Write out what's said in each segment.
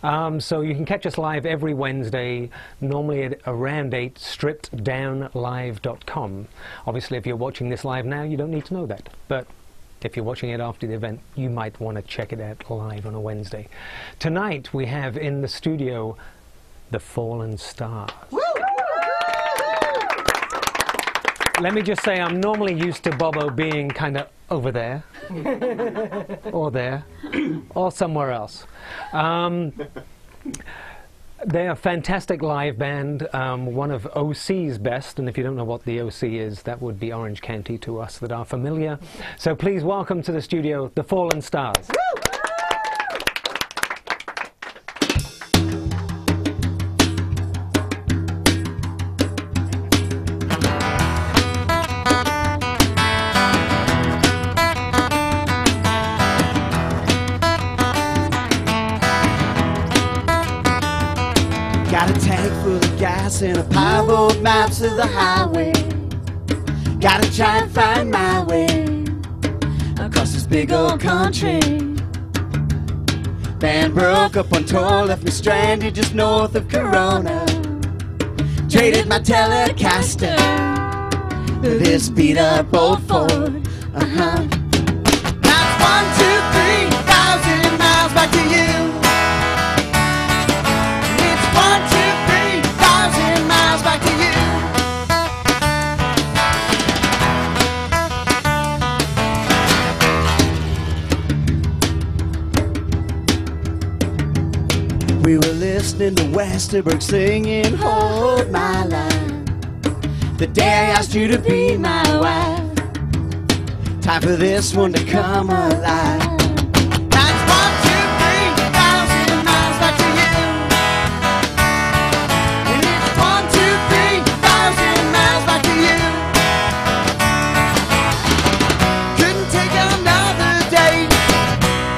So you can catch us live every Wednesday, normally at around 8, strippeddownlive.com. Obviously, if you're watching this live now, you don't need to know that. But if you're watching it after the event, you might want to check it out live on a Wednesday. Tonight, we have in the studio the Fallen Stars. Let me just say, I'm normally used to Bobo being kind of over there, or there, or somewhere else. They're a fantastic live band, one of OC's best, and if you don't know what the OC is, that would be Orange County to us that are familiar. So please welcome to the studio, the Fallen Stars. Got a tank full of gas and a pile of maps of the highway. Gotta try and find my way across this big old country. Band broke up on tour, left me stranded just north of Corona. Traded my Telecaster for this beat up old Ford. That's 1, 2, 3,000 miles back to you. We were listening to Westerberg singing Hold My Line the day I asked you to be my wife. Time for this one to come alive. That's 1, 2, 3,000 miles back to you. And it's 1, 2, 3,000 miles back to you. Couldn't take another day.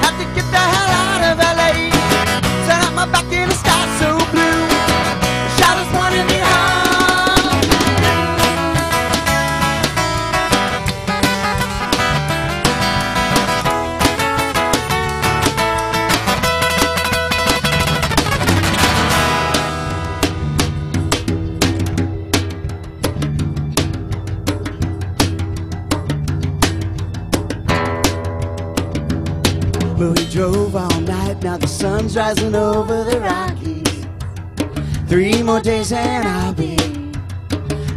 Had to get the hell out of LA. Back in a sky so blue, the shadows wanted me home. Well, we drove all night, now the sun's rising over the Rockies. 3 more days and I'll be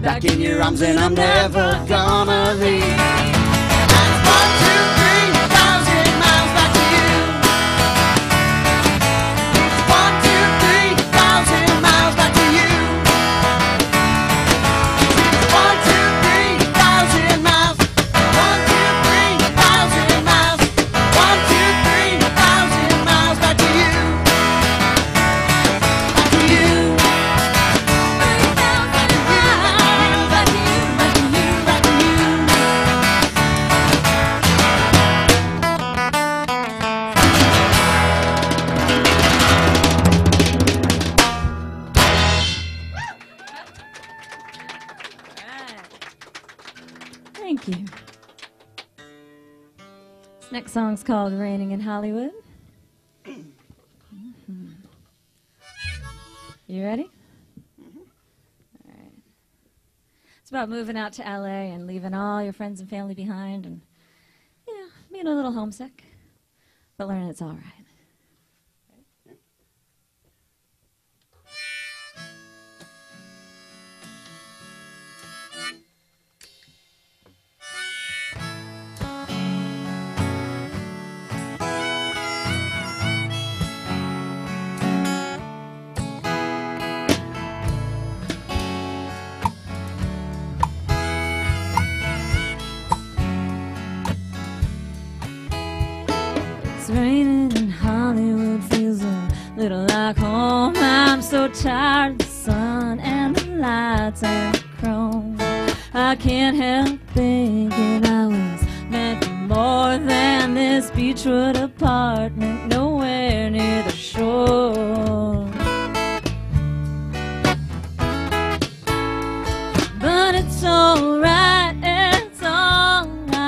back in your arms and I'm never gonna leave. That's 1, 2, 3,000 miles back to you. It's 1, 2, 3,000 miles back to you. It's 1, 2, 3,000 miles. 1, 2, 3,000 miles. 1, 2, 3,000 miles back to you. Back to you. Thank you. This next song's called Raining in Hollywood. You ready? All right. It's about moving out to LA and leaving all your friends and family behind and, you know, being a little homesick, but learning it's all right. It's raining in Hollywood, feels a little like home. I'm so tired of the sun and the lights and chrome. I can't help thinking I was meant for more than this beachwood apartment, nowhere near the shore. But it's alright,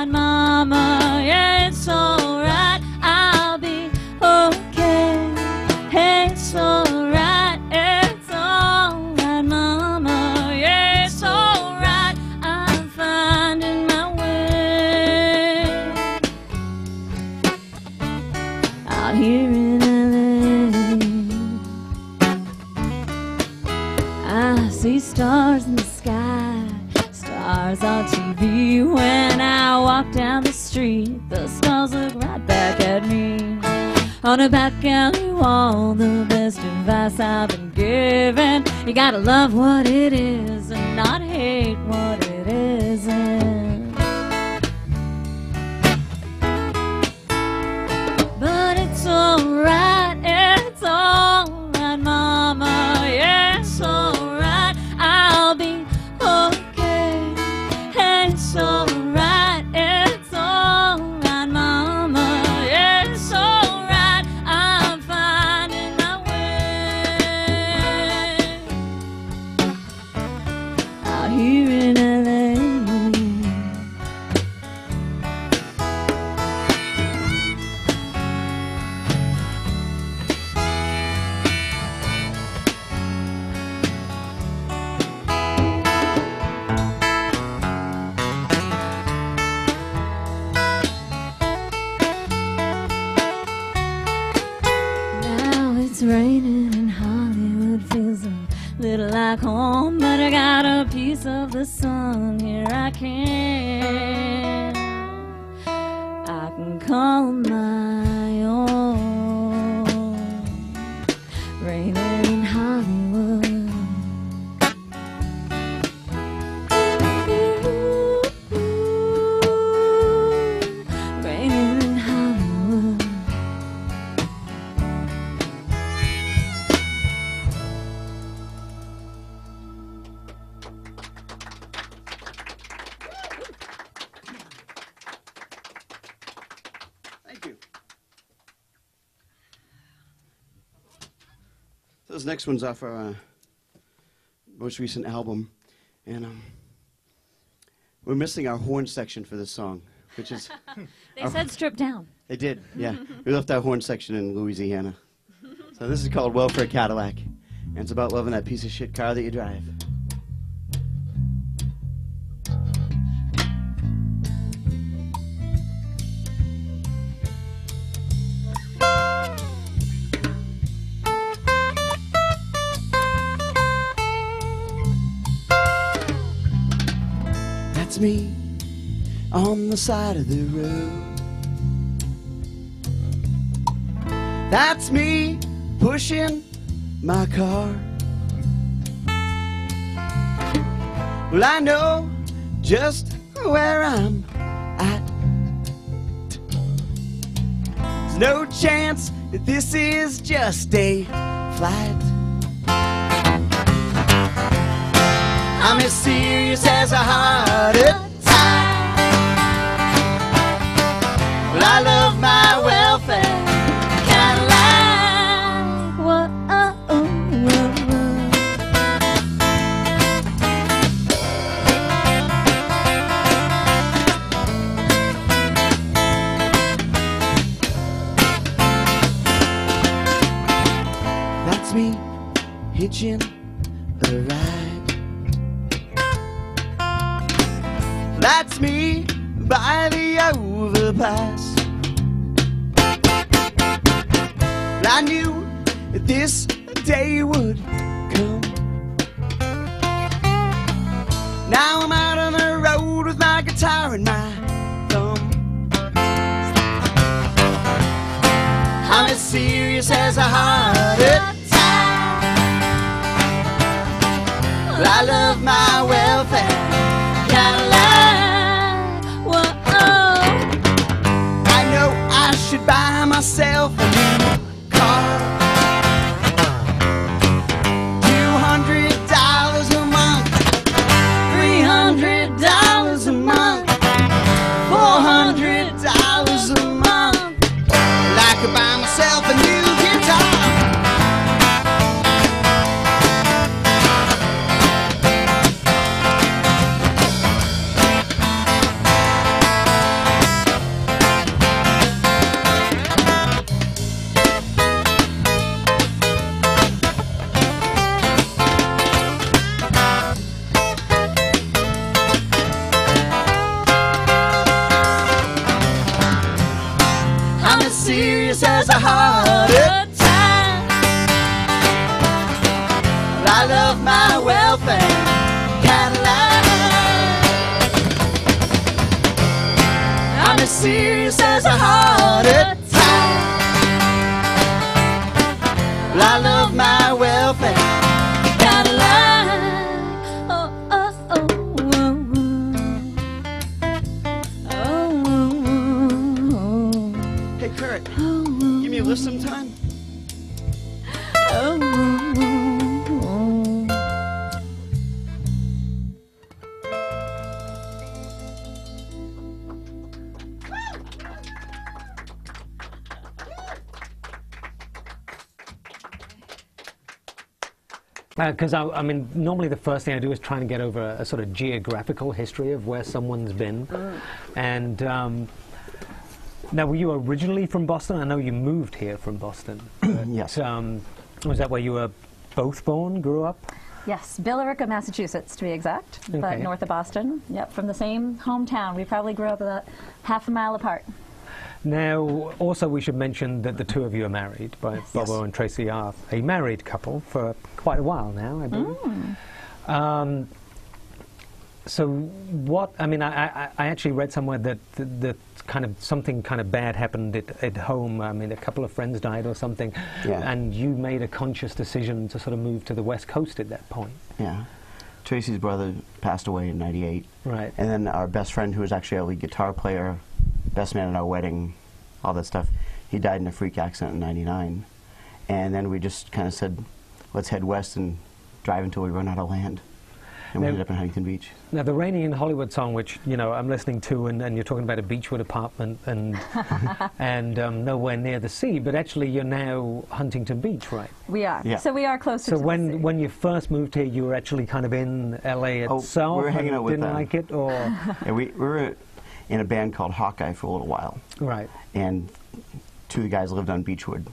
mama, yeah, it's alright, I'll be okay. Hey, it's see when I walk down the street. The smiles look right back at me. On a back alley wall, the best advice I've been given: you gotta love what it is and not hate what it isn't. But it's alright, mama, yeah, it's alright, I'll be okay. It's alright, mama, yeah, it's alright, I'm finding my way out here in LA. It's raining and Hollywood feels a little like home, but I got a piece of the sun here I can call my own. Raining in Hollywood. Raining in Hollywood. Thank you. So this next one's off our most recent album, and we're missing our horn section for this song, which is... They said strip down. They did, yeah. We left our horn section in Louisiana. So this is called Welfare Cadillac, and it's about loving that piece of shit car that you drive. That's me on the side of the road. That's me pushing my car. Well, I know just where I'm at. There's no chance that this is just a flight. I'm as serious as a heart attack. Well, I love my welfare Cadillac. Whoa, oh, oh, That's me hitching a ride. That's me by the overpass. I knew that this day would come. Now I'm out on the road with my guitar in my thumb. I'm as serious as a heart attack. Well, I love my welfare Cadillac. whoa. I know I should buy myself a new car. $200 a month, $300 a month, $400 a month. Well, I could buy myself a new guitar. I'm as serious as a heart attack. Well, I love my welfare Cadillac. serious as a heart attack. Well, I love my welfare. Gotta lie. Oh, oh, oh, oh, oh, oh, Hey, Curt, give me a lift sometime. oh, oh, oh. Because I mean, normally the first thing I do is try and get over a sort of geographical history of where someone's been. And now, were you originally from Boston? I know you moved here from Boston. But, Yes. Was that where you were both born, grew up? Yes, Billerica, Massachusetts, to be exact, but Okay. north of Boston. Yep, from the same hometown. We probably grew up about half a mile apart. Now, also we should mention that the two of you are married, right? Yes. Bobo and Tracy are a married couple for quite a while now, I believe. So what, I mean, I actually read somewhere that kind of something kind of bad happened at home. I mean, a couple of friends died or something, Yeah. and you made a conscious decision to sort of move to the West Coast at that point. Yeah. Tracy's brother passed away in '98. Right. And then our best friend, who was actually our lead guitar player, best man at our wedding, all that stuff, he died in a freak accident in '99. And then we just kind of said, let's head west and drive until we run out of land. And we Now- ended up in Huntington Beach. Now, the Rainy in Hollywood song, which, you know, I'm listening to, and you're talking about a Beechwood apartment and, and nowhere near the sea, but actually you're now Huntington Beach, right? We are. Yeah. So we are closer So to the sea. when you first moved here, you were actually kind of in LA Oh, itself? we were hanging and out with didn't them. like it, or? Yeah, we were in a band called Hawkeye for a little while. Right. And two of the guys lived on Beechwood.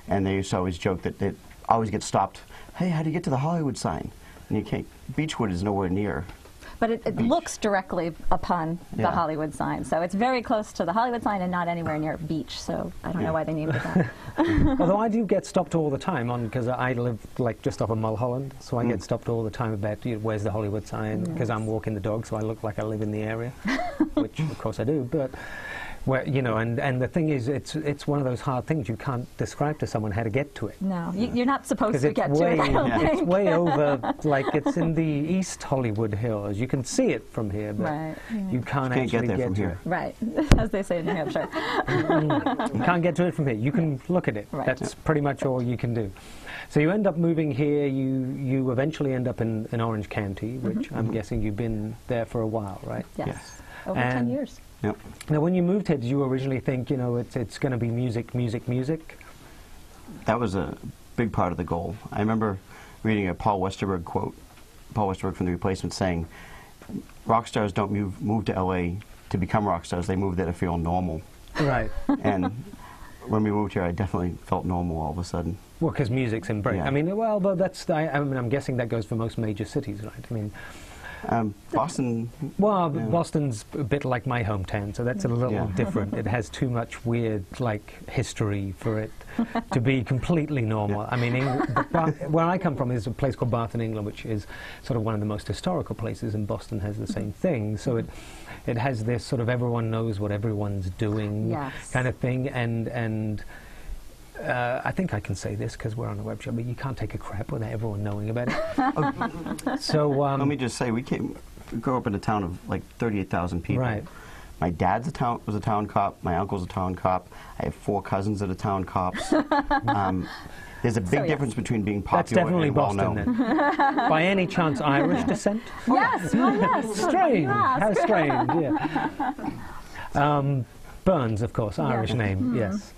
And they used to always joke that they always get stopped. Hey, how do you get to the Hollywood sign? And you can't, Beechwood is nowhere near. But it looks directly upon the Yeah. Hollywood sign. So it's very close to the Hollywood sign and not anywhere near a beach. So I don't know why they named it that. Although I do get stopped all the time because I live like just off of Mulholland, so I get stopped all the time about, you know, where's the Hollywood sign, because I'm walking the dog, so I look like I live in the area, which of course I do. But where, you know, and the thing is, it's one of those hard things you can't describe to someone how to get to it. No, you're not supposed Because to it's get to way, it, I don't it's think. way over, like it's in the East Hollywood Hills. You can see it from here, but Right. you can't Can't actually get there from to here. it. Right, as they say in New Hampshire. You can't get to it from here. You can look at it. Right. That's pretty much all you can do. So you end up moving here. You eventually end up in Orange County, which I'm guessing you've been there for a while, right? Yes, Yes. over 10 And- years. Yep. Now, when you moved here, did you originally think, you know, it's going to be music, music, music? That was a big part of the goal. I remember reading a Paul Westerberg quote, Paul Westerberg from The Replacements, saying, rock stars don't move to LA to become rock stars, they move there to feel normal. Right. And when we moved here, I definitely felt normal all of a sudden. Well, because music's embraced. Yeah. I mean, well, but I mean, I'm guessing that goes for most major cities, right? I mean, Boston, well, Yeah. Boston's a bit like my hometown, so that's a little Yeah. different. It has too much weird, like, history for it to be completely normal. I mean, where I come from is a place called Bath in England, which is sort of one of the most historical places, and Boston has the same thing. So it has this sort of everyone knows what everyone's doing Yes. kind of thing, and I think I can say this because we're on a web show, but you can't take a crap without everyone knowing about it. So let me just say, we grew up in a town of like 38,000 people. Right. My dad's was a town cop, my uncle's a town cop, I have 4 cousins that are town cops. There's a big yes. difference between being that's popular definitely and Boston well-known. then. By any chance Irish descent? Yes, well, yes. Strange. Yes. How strange, yeah. Burns, of course, Irish name, yes.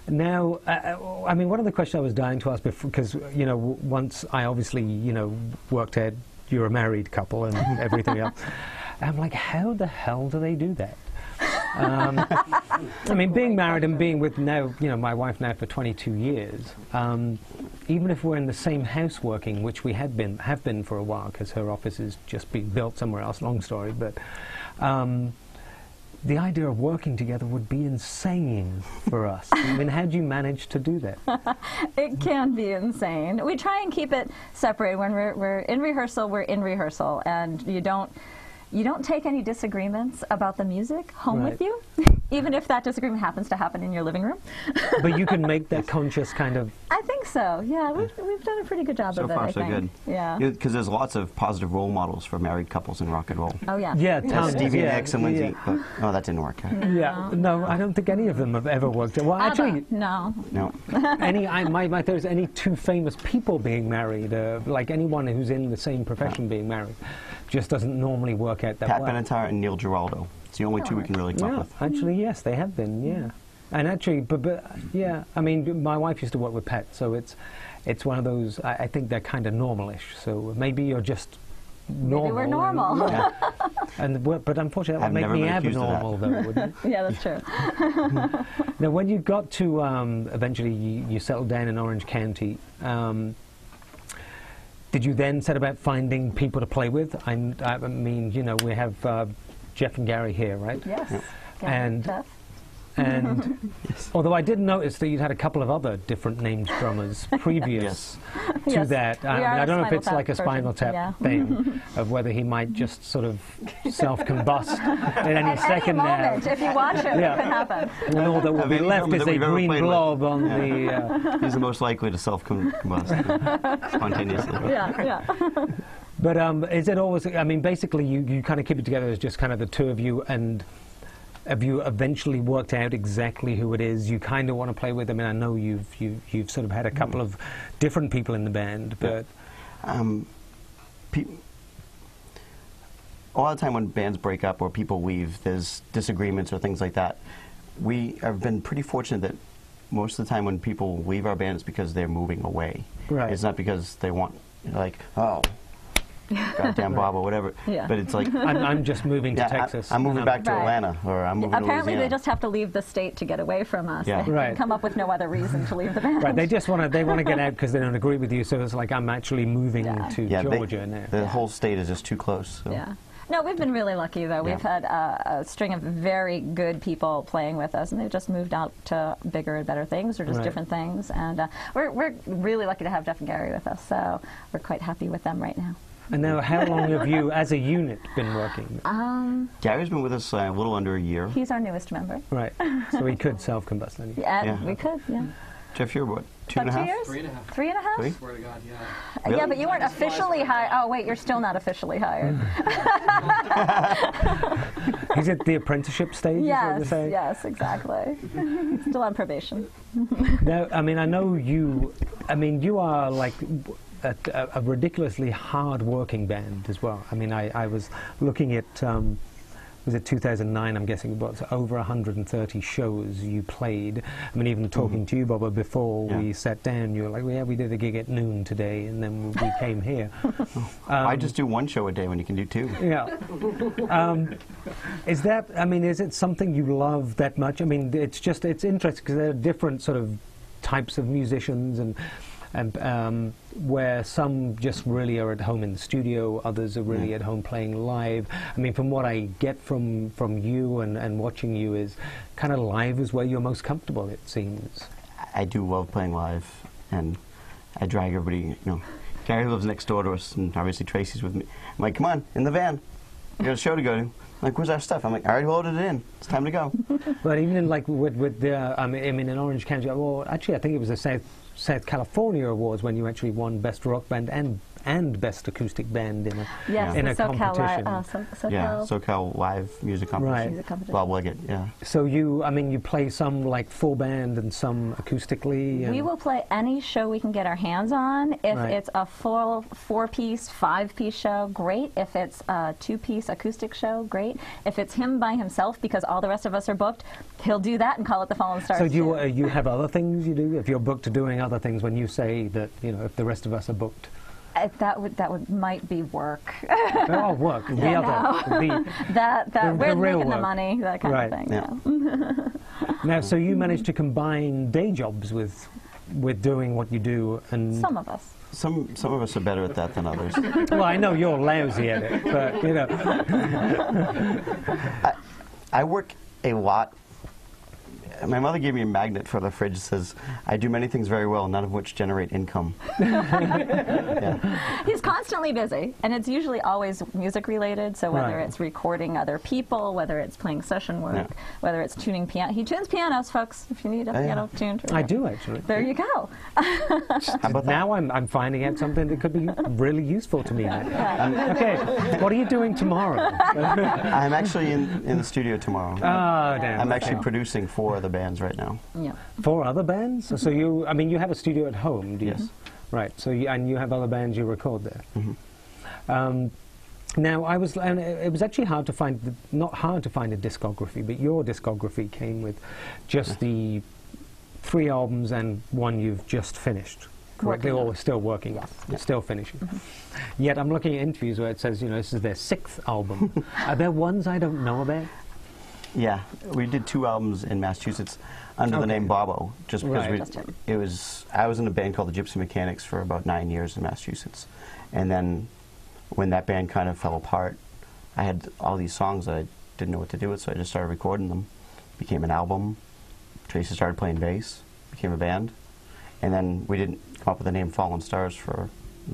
Now, I mean, one of the questions I was dying to ask before, because, you know, once I obviously, you know, worked out you're a married couple and everything else, I'm like, how the hell do they do that? I mean, being married and being with now, you know, my wife now for 22 years, even if we're in the same house working, which we have been for a while, because her office is just being built somewhere else, long story, but the idea of working together would be insane for us. I mean, how do you manage to do that? It can be insane. We try and keep it separated. When we're in rehearsal, and you don't take any disagreements about the music home Right. with you. Even if that disagreement happens to happen in your living room. But you can make that conscious kind of... I think so, yeah. We've done a pretty good job of it, I think. So far, so good. Yeah. Because there's lots of positive role models for married couples in rock and roll. Oh, yeah. Yeah, That's tons. Stevie yeah, Nicks and Lindsay. yeah. But, oh, that didn't work out. Yeah, no, I don't think any of them have ever worked. Well, actually, no. No. there's any two famous people being married, like anyone who's in the same profession being married, just doesn't normally work out that Pat well. Benatar and Neil Giraldo. It's the only two we can really come up Yeah, with. actually, yes, they have been, yeah. And actually, but yeah, I mean, my wife used to work with Pat, so it's one of those, I think they're kind of normal-ish, so maybe you're just normal. Maybe we're normal. But unfortunately, that I've would make never me been accused of that. abnormal, though, wouldn't it? Yeah, that's true. Now, when you got to, eventually, you settled down in Orange County, did you then set about finding people to play with? I mean, you know, we have Jeff and Gary here, right? Yes. And Jeff. And although I did notice that you'd had a couple of other different named drummers previous to Yes. that. We are I don't know if Spinal it's Tap like a Spinal version, Tap yeah. thing, of whether he might just sort of self-combust at any At second any now. moment, if you watch it, Yeah. it could happen. And all that will Of be any left drummer is that a we've ever green played with. blob on the... He's the most likely to self-combust spontaneously. Yeah, yeah. But is it always... I mean, basically, you kind of keep it together as just kind of the two of you, and have you eventually worked out exactly who it is you kind of want to play with? I mean, I know you've sort of had a couple of different people in the band, but... A lot of the time when bands break up or people leave, there's disagreements or things like that. We have been pretty fortunate that most of the time when people leave our band, it's because they're moving away. Right. It's not because they want, like, oh, goddamn Bob or whatever. Yeah. But it's like, I'm just moving to yeah, Texas. I'm moving back to Right. Atlanta, or I'm moving to Apparently, Louisiana. they just have to leave the state to get away from us. Yeah. They Right. come up with no other reason to leave the band. Right, they just want to get out because they don't agree with you. So it's like I'm actually moving Yeah. to yeah, Georgia now. the whole state is just too close. So. Yeah. No, we've been really lucky, though. We've had a string of very good people playing with us, and they've just moved out to bigger and better things, or just Right. different things. And we're really lucky to have Jeff and Gary with us, so we're quite happy with them right now. And now, how long have you, as a unit, been working? Gary's been with us a little under a year. He's our newest member. Right, so he could self-combust then. Yeah, Yeah. we could, yeah. Jeff, you're what, two and a About half? 2 years? 3.5. 3.5? Three? Swear to God, yeah. Really? Yeah, but you weren't officially hired. Oh, wait, you're still not officially hired. Is it the apprenticeship stage? Is what you're Yes, saying? yes, exactly. Still on probation. Now, I mean, I know you. I mean, you are like a ridiculously hard-working band as well. I mean, I was looking at. Was it 2009? I'm guessing it was over 130 shows you played. I mean, even talking to you, Bubba, before we sat down, you were like, well, "Yeah, we did a gig at noon today, and then we came here." I just do one show a day when you can do two. Yeah. Is that? I mean, is it something you love that much? I mean, it's interesting because there are different sort of types of musicians and where some just really are at home in the studio, others are really at home playing live. I mean, from what I get from you and watching you is kind of live is where you're most comfortable, it seems. I do love playing live, and I drag everybody, you know. Gary lives next door to us, and obviously Tracy's with me. I'm like, come on, in the van. We got a show to go to. I'm like, where's our stuff? I'm like, I already loaded it in. It's time to go. But even in like with the, I mean, in Orange County, well, actually, I think it was the South California Awards when you actually won Best Rock Band and Best Acoustic Band in a Yes, in the a SoCal, competition. SoCal. Yeah, SoCal Live Music Competition. Right. Music competition. Bob Leggett, yeah. So I mean, you play some like full band and some acoustically. We will play any show we can get our hands on. If Right. it's a full 4-piece, 5-piece show, great. If it's a 2-piece acoustic show, great. If it's him by himself because all the rest of us are booked, he'll do that and call it the Fallen Stars. So do you, too. you have other things you do? If you're booked to doing other things, when you say that, you know, if the rest of us are booked? That might be work. Oh, work. The other. that the we're real making the work. money, that kind Right. of thing. Yeah. Now, so you manage to combine day jobs with doing what you do, and Some of us. Some of us are better at that than others. well, I know you're lousy at it, but you know. I work a lot My mother gave me a magnet for the fridge that says, "I do many things very well, none of which generate income." Yeah. He's constantly busy, and it's usually always music related. So whether Right. it's recording other people, whether it's playing session work, whether it's tuning piano. He tunes pianos, folks. If you need a piano tuned. I do, actually. There you go. How about Now I'm finding out something that could be really useful to me now. Okay, what are you doing tomorrow? I'm actually in the studio tomorrow. Oh, damn. I'm actually producing 4 other bands right now. Yeah. 4 other bands? So you, I mean, you have a studio at home, do you? Yes. Right, so and you have other bands you record there. Mm-hmm. Now, and it was actually hard to find, not hard to find a discography, but your discography came with just the 3 albums and 1 you've just finished, correctly, Working on. or still working on, still finishing. Yet I'm looking at interviews where it says, you know, this is their 6th album. Are there ones I don't know about? Yeah, we did 2 albums in Massachusetts under the name Bobo, just because Right. I was in a band called the Gypsy Mechanics for about 9 years in Massachusetts, and then when that band kind of fell apart, I had all these songs that I didn't know what to do with, so I just started recording them. Became an album. Tracy started playing bass, became a band, and then we didn't come up with the name Fallen Stars for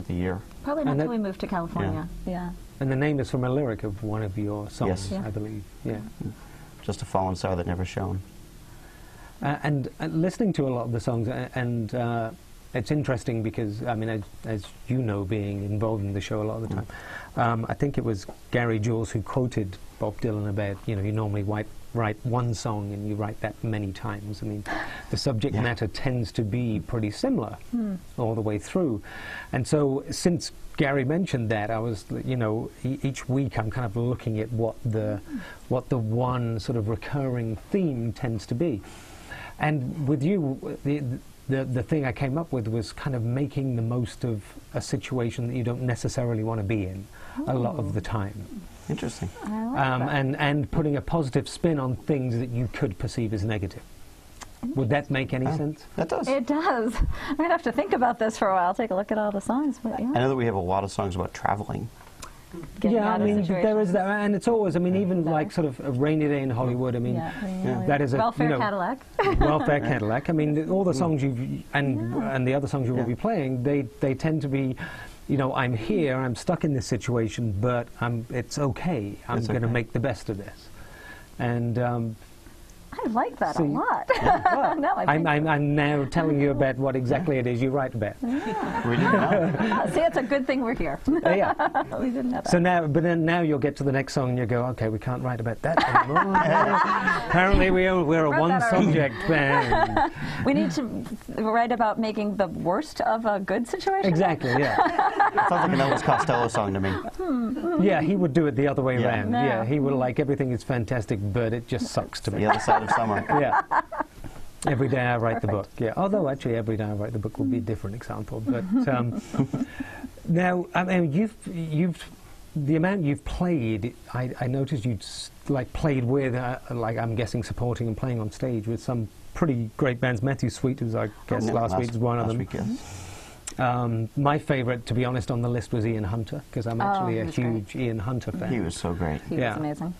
the year. Probably not And until we moved to California. Yeah. And the name is from a lyric of one of your songs, Yes. I believe. Yeah. Just a fallen star that never shone. And listening to a lot of the songs, and it's interesting because, I mean, as you know, being involved in the show a lot of the time, I think it was Gary Jules who quoted Bob Dylan about, you know, you normally write one song and you write that many times. I mean, the subject matter tends to be pretty similar all the way through. And so since Gary mentioned that, I was, you know, each week I'm kind of looking at what the one sort of recurring theme tends to be. And with you, the thing I came up with was kind of making the most of a situation that you don't necessarily want to be in a lot of the time. Interesting. I like that. And putting a positive spin on things that you could perceive as negative. Would that make any sense? That does. It does. I'm going to have to think about this for a while, take a look at all the songs. But I know that we have a lot of songs about traveling. getting Yeah, I out of mean, there situations. is that, and it's always, I mean, even like sort of a rainy day in Hollywood, I mean, that is a, Welfare you know, Cadillac. Welfare Cadillac. I mean, all the songs and the other songs you will be playing, they tend to be, you know, I'm here, I'm stuck in this situation, but it's okay. I'm going to make the best of this. And I like that So a you- lot. well, No, I think I'm now telling you about what exactly it is you write about. We didn't know. see, it's a good thing we're here. Yeah. We didn't have that. So now, but then now you'll get to the next song and you go, okay, we can't write about that anymore. Apparently we're a Wrote that one-subject band. We need to write about making the worst of a good situation. Exactly, yeah. Sounds like an Elvis Costello song to me. Yeah, he would do it the other way Yeah. around. No. Yeah, he would like, everything is fantastic, but it just sucks to The me. other side of summer. Yeah. Every day I write the book. Yeah. Although actually every day I write the book will be a different example. But now, I mean, you've the amount you've played. I noticed you like played with, like I'm guessing, supporting and playing on stage with some pretty great bands. Matthew Sweet, as I guess Yeah, last week was one of them. Week, yes. My favourite, to be honest, on the list was Ian Hunter, because I'm actually he a was huge Ian Hunter fan. He was so great. He Yeah. was amazing.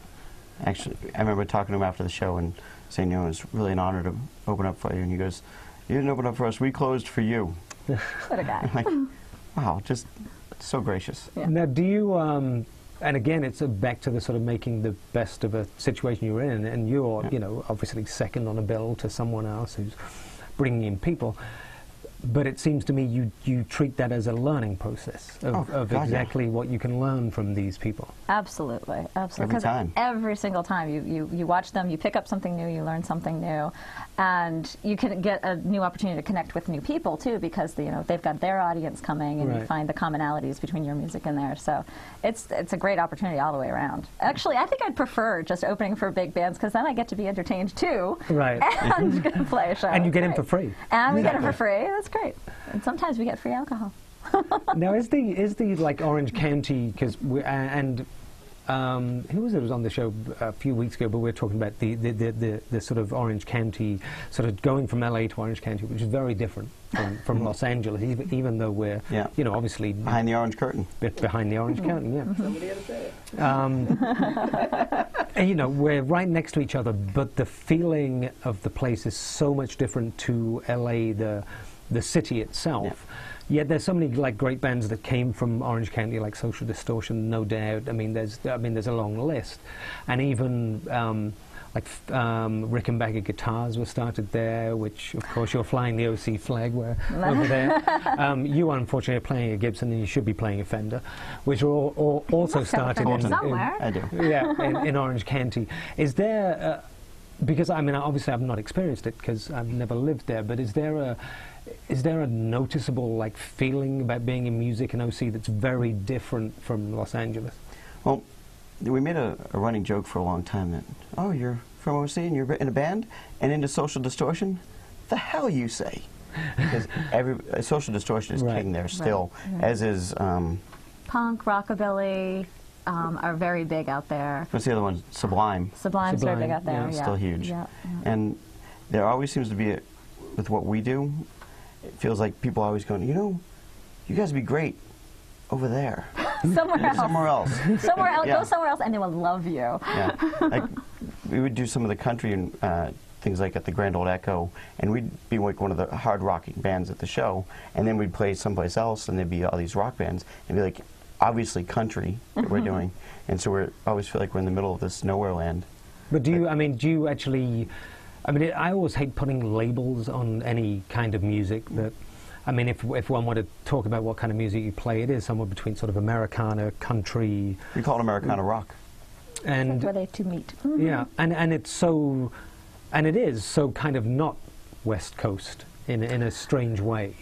Actually, I remember talking to him after the show and saying, you know, it was really an honor to open up for you. And he goes, you didn't open up for us, we closed for you. What a guy. I'm like, wow, just so gracious. Yeah. Now, do you, and again, it's back to the sort of making the best of a situation you're in, and you're, you know, obviously second on a bill to someone else who's bringing in people. But it seems to me you treat that as a learning process of God, yeah. exactly what you can learn from these people. Absolutely, absolutely. Every time. Every single time you watch them, you pick up something new, you learn something new, and you can get a new opportunity to connect with new people too, because they've got their audience coming, and you Right. find the commonalities between your music and theirs. So it's a great opportunity all the way around. Actually, I think I'd prefer just opening for big bands, because then I get to be entertained too, Right. and play a show. And you get in Great. for free. And we get it for free. That's great. And sometimes we get free alcohol. Now, is the like Orange County, because and who was it? Was on the show a few weeks ago, but we were talking about the sort of Orange County, sort of going from LA to Orange County, which is very different from Los Angeles, even though we're, you know, obviously behind the orange curtain. Behind the orange curtain, yeah. Somebody had to say it. And, you know, we're right next to each other, but the feeling of the place is so much different to LA, the city itself. Yeah. Yet there's so many like great bands that came from Orange County, like Social Distortion, no doubt. I mean, there's a long list, and even Rickenbacker Guitars was started there, which of course you're flying the OC flag over there. You unfortunately are playing a Gibson, and you should be playing a Fender, which are also started somewhere. I do. Yeah, in Orange County. Is there? Because I mean, obviously I've not experienced it because I've never lived there. But is there a noticeable like feeling about being in music in OC that's very different from Los Angeles? Well, we made a running joke for a long time that, oh, you're from OC and you're in a band and into Social Distortion? The hell you say? Because Social Distortion is king there still, as is punk, rockabilly. Are very big out there. What's the other one? Sublime's very big out there. Still huge. And there always seems to be, with what we do, it feels like people are always going, you know, you guys would be great over there. Somewhere else. Somewhere else. Somewhere else. Go somewhere else and they will love you. Yeah. Like, we would do some of the country and things like at the Grand Old Echo, and we'd be like one of the hard rocking bands at the show, and then we'd play someplace else and there'd be all these rock bands, and be like, obviously country that we're doing, and so we always feel like we're in the middle of this nowhere land. But do you actually? I mean, I always hate putting labels on any kind of music. That, I mean, if one were to talk about what kind of music you play, it is somewhere between sort of Americana, country. We call it Americana rock. And that's where they two meet. Yeah, and it's so, and it is so kind of not West Coast in a strange way.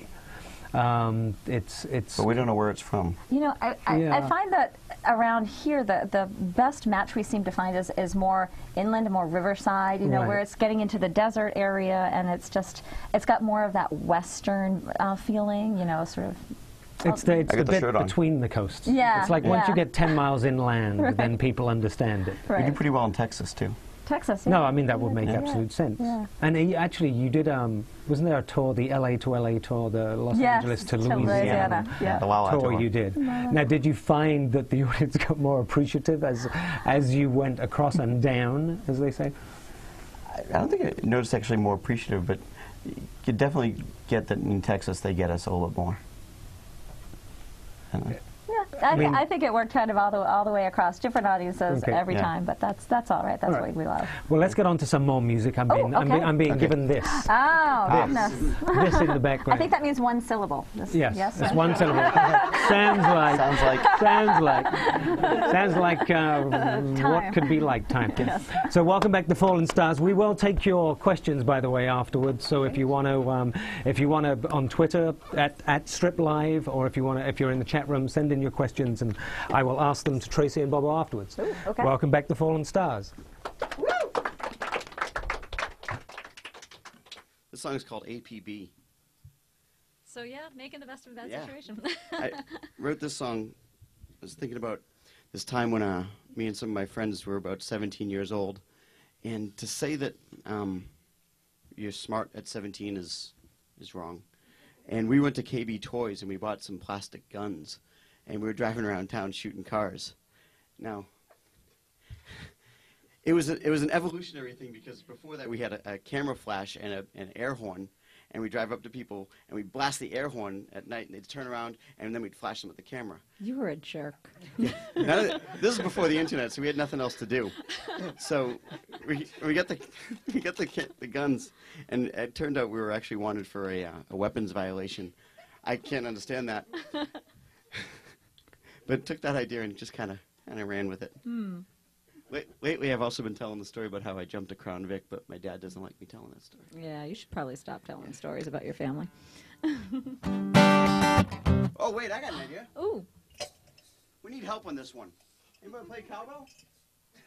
It's. But we don't know where it's from. You know, I find that around here the best match we seem to find is more inland and more riverside. You know, where it's getting into the desert area, and it's got more of that western feeling. You know, sort of. It's the bit between the coasts. Yeah, it's like once you get 10 miles inland, then people understand it. We do pretty well in Texas too. Texas, yeah. No, I mean, that would make absolute sense. Yeah. And actually, you did, wasn't there a tour, the LA to LA tour, the Los Angeles to Louisiana tour you did? Now, did you find that the audience got more appreciative as you went across and down, as they say? I don't think I noticed actually more appreciative, but you definitely get that in Texas they get us a little bit more. I think it worked kind of all the way across, different audiences every time, but that's all right. That's what we love. Well, let's get on to some more music. I'm being given this. Oh, goodness. This in the background. I think that means one syllable. Yes, it's one syllable. Sounds like what could be like time. Yes. So welcome back to Fallen Stars. We will take your questions, by the way, afterwards. So if you want to, on Twitter at Strip Live, or if you're in the chat room, send in your questions, and I will ask them to Tracy and Bobo afterwards. Ooh, okay. Welcome back to Fallen Stars. Woo! This song is called APB. So yeah, making the best of a bad situation. I wrote this song, I was thinking about this time when me and some of my friends were about 17 years old, and to say that you're smart at 17 is wrong. And we went to KB Toys and we bought some plastic guns, and we were driving around town shooting cars. Now, it was an evolutionary thing, because before that we had a camera flash and an air horn, and we drive up to people and we blast the air horn at night, and they'd turn around and then we'd flash them with the camera. You were a jerk. This is before the internet, so we had nothing else to do. So we got the guns, and it turned out we were actually wanted for a weapons violation. I can't understand that. But took that idea and just kind of ran with it. Lately, I've also been telling the story about how I jumped a Crown Vic, but my dad doesn't like me telling that story. Yeah, you should probably stop telling stories about your family. Oh, wait, I got an idea. Ooh. We need help on this one. Anybody play cowbell?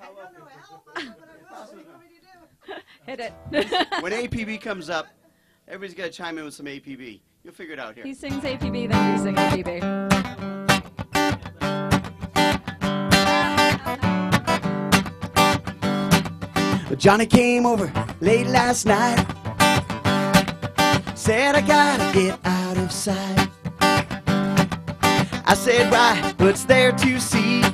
I don't know help, but I will. What do you want me to do? Hit it. When APB comes up, everybody's got to chime in with some APB. You'll figure it out here. He sings APB, then we sing APB. Johnny came over late last night, said I gotta get out of sight. I said, why? What's there to see?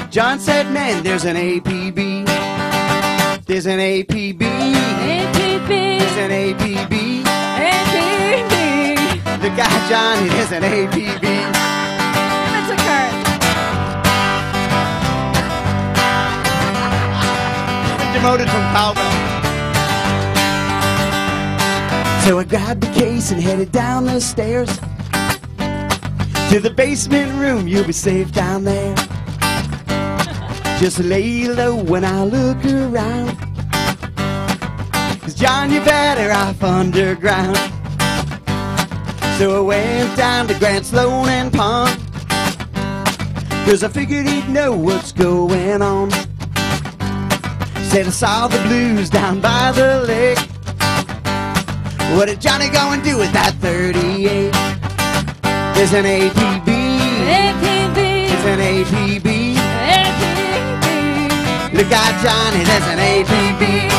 John said, man, there's an APB. There's an APB. APB. There's an APB. APB. Look out, Johnny, there's an APB. Give it to Curt. Demoted from cowbell. So I grabbed the case and headed down the stairs to the basement room. You'll be safe down there. Just lay low when I look around, 'cause John, you're better off underground. So I went down to Grand Sloan and Pond, 'cause I figured he'd know what's going on. Said I saw the blues down by the lake. What did Johnny go and do with that 38? There's an APB. APB. There's an APB. APB. Look out, Johnny, there's an APB.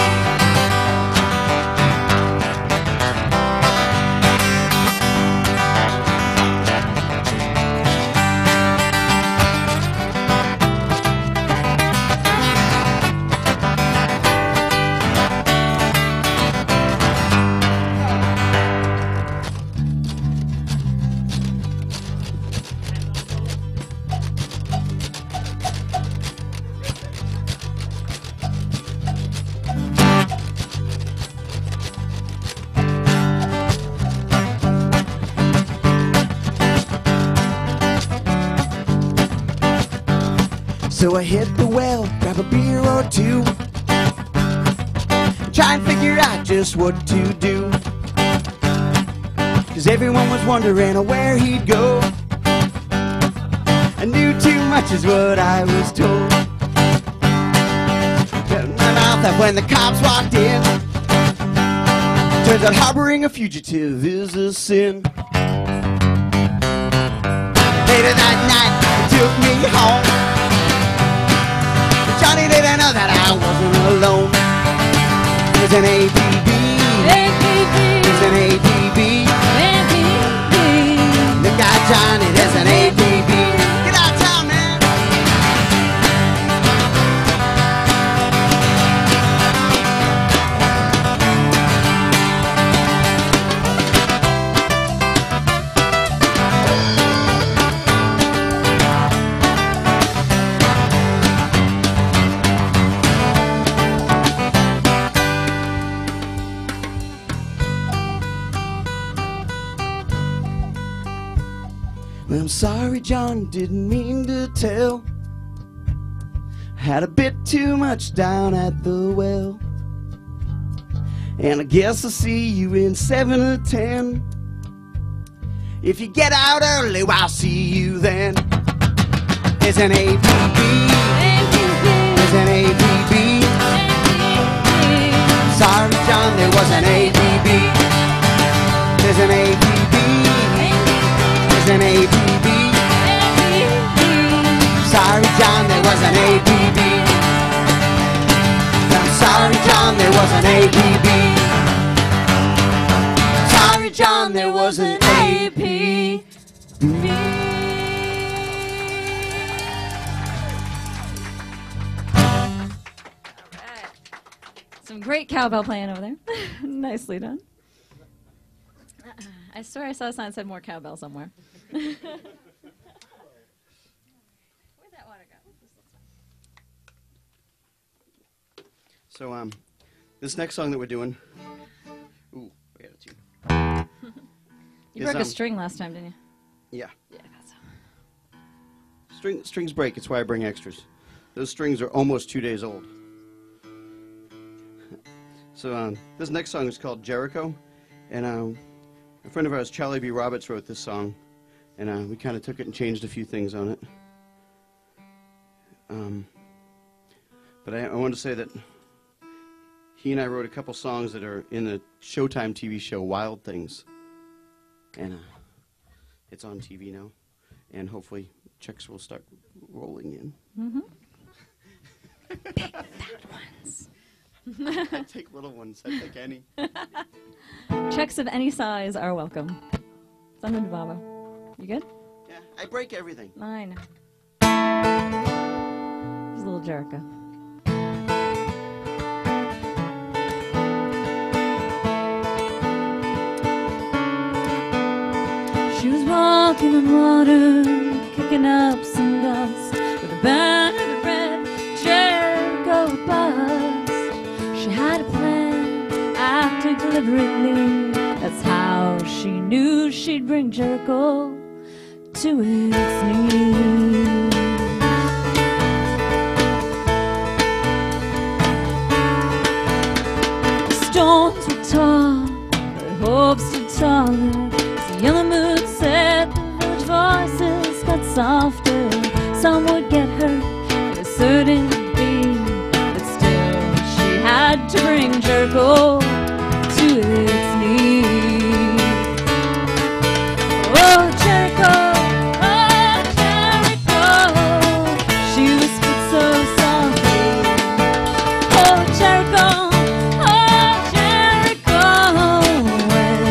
So I hit the well, grab a beer or two, try and figure out just what to do, 'cause everyone was wondering where he'd go. I knew too much is what I was told. Shut my mouth up when the cops walked in. Turns out harboring a fugitive is a sin. Later that night, they took me home. Johnny didn't know that I wasn't alone. There's an APB. APB. There's an APB. APB. Look out, Johnny, there's an APB. Get out of town, man. Well, I'm sorry, John, didn't mean to tell. Had a bit too much down at the well. And I guess I'll see you in 7 or 10. If you get out early, well, I'll see you then. There's an APB. There's an APB. Sorry, John, there was an APB. There's an APB. There's an APB. Sorry, John, there was an APB. I'm sorry, John, there was an APB. Sorry, John, there was an APB. Some great cowbell playing over there. Nicely done. I swear I saw a sign that said more cowbell somewhere. Where'd that water go? So, this next song that we're doing. Ooh, we got a tune. You broke a string last time, didn't you? Yeah. Yeah, I thought so. Strings break, it's why I bring extras. Those strings are almost 2 days old. So, this next song is called Jericho. And a friend of ours, Charlie B. Roberts, wrote this song. And we kind of took it and changed a few things on it. But I want to say that he and I wrote a couple songs that are in the Showtime TV show Wild Things. And it's on TV now. And hopefully checks will start rolling in. Mm-hmm. Big fat ones. I take little ones. I take any. Checks of any size are welcome. Something to Baba. You good? Yeah, I break everything. Mine. He's a little Jericho. She was walking on water, kicking up some dust, with a band of the red Jericho bus. She had a plan, acted deliberately. That's how she knew she'd bring Jericho to its knees. The stones were tall, but hopes stood taller. As the yellow moon set, the village voices got softer. Some would get hurt, it was certain to be, but still she had to bring Jericho to its knees. Oh, Jericho, she whispered so softly. Oh, Jericho, when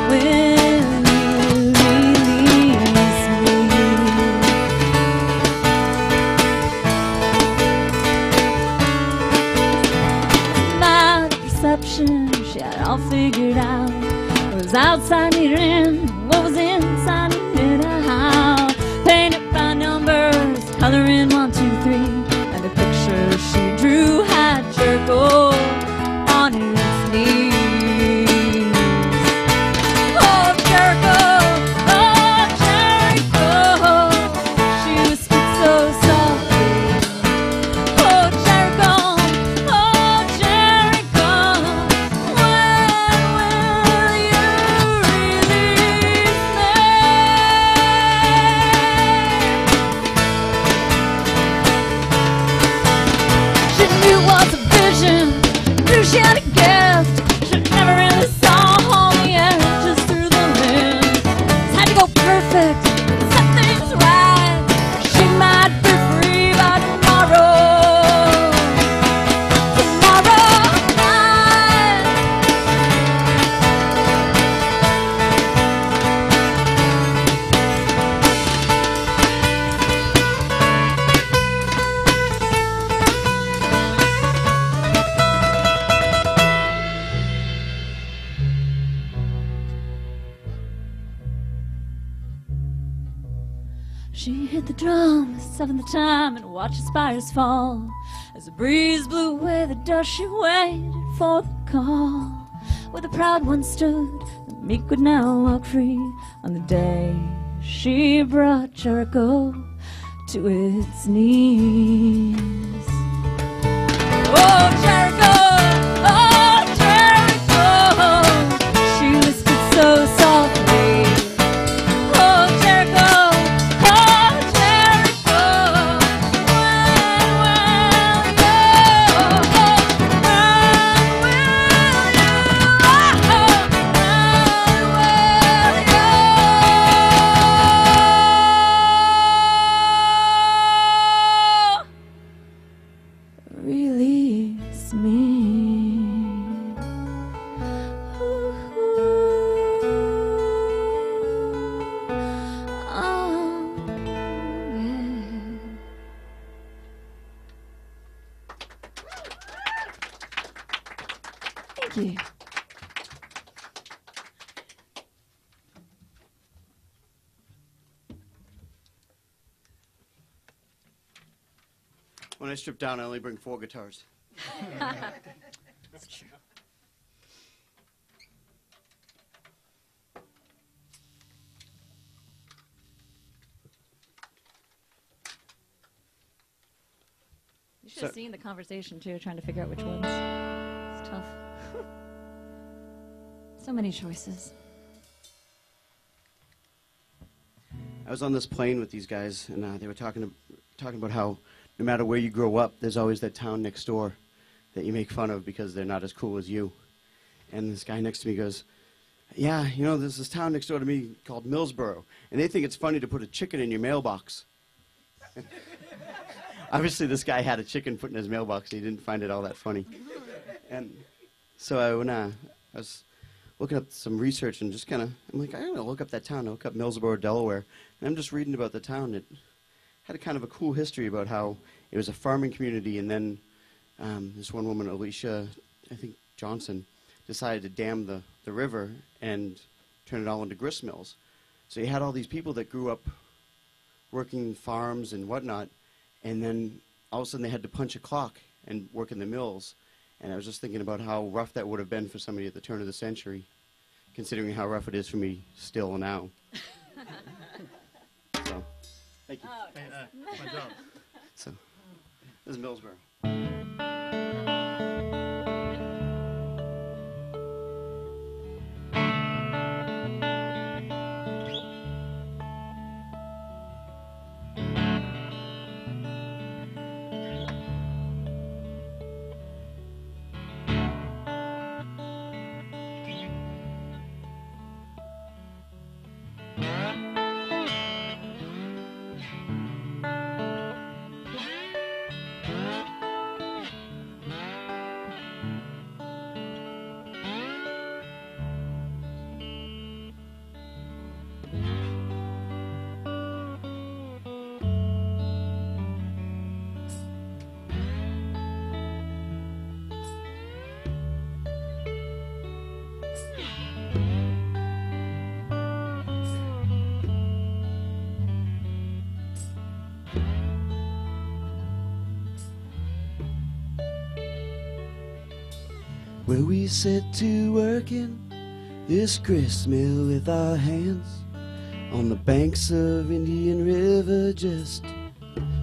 will you release me? Mad perception, she had it all figured out. What was outside needed in, what was inside needed out. Painted by numbers, coloring 1, 2, 3, and the picture she drew had Jericho on its knees. Oh, Jericho, she whispered so softly. Oh, Jericho, when will you release me? She knew it was a vision, knew she had a gift. She never really saw all the edges through the lens. Had to go perfect, set things right. She might be free by tomorrow night. She hit the drum the 7th time and watched the spires fall. As the breeze blew away the dust, she waited for the call. Where the proud one stood, the meek would now walk free. On the day she brought Jericho to its knees. Oh, Jericho, she whispered so softly. Oh, Jericho, when release me. Oh, yeah. Thank you. When I strip down, I only bring 4 guitars. That's true. You should have seen the conversation too, trying to figure out which ones. It's tough. So many choices. I was on this plane with these guys, and they were talking about how no matter where you grow up, there's always that town next door that you make fun of because they're not as cool as you. And this guy next to me goes, yeah, you know, there's this town next door to me called Millsboro, and they think it's funny to put a chicken in your mailbox. obviously this guy had a chicken foot in his mailbox, and he didn't find it all that funny. And so when I was looking up some research and just kind of, I'm like, I'm going to look up that town. I look up Millsboro, Delaware, and I'm just reading about the town. It had a kind of a cool history about how it was a farming community, and then this one woman, Alicia, I think Johnson, decided to dam the river and turn it all into grist mills. So you had all these people that grew up working farms and whatnot, and then all of a sudden they had to punch a clock and work in the mills. And I was just thinking about how rough that would have been for somebody at the turn of the century, considering how rough it is for me still now. So, thank you. Hey, my job. So, this is Millsboro. Where we set to working this grist mill with our hands on the banks of Indian River just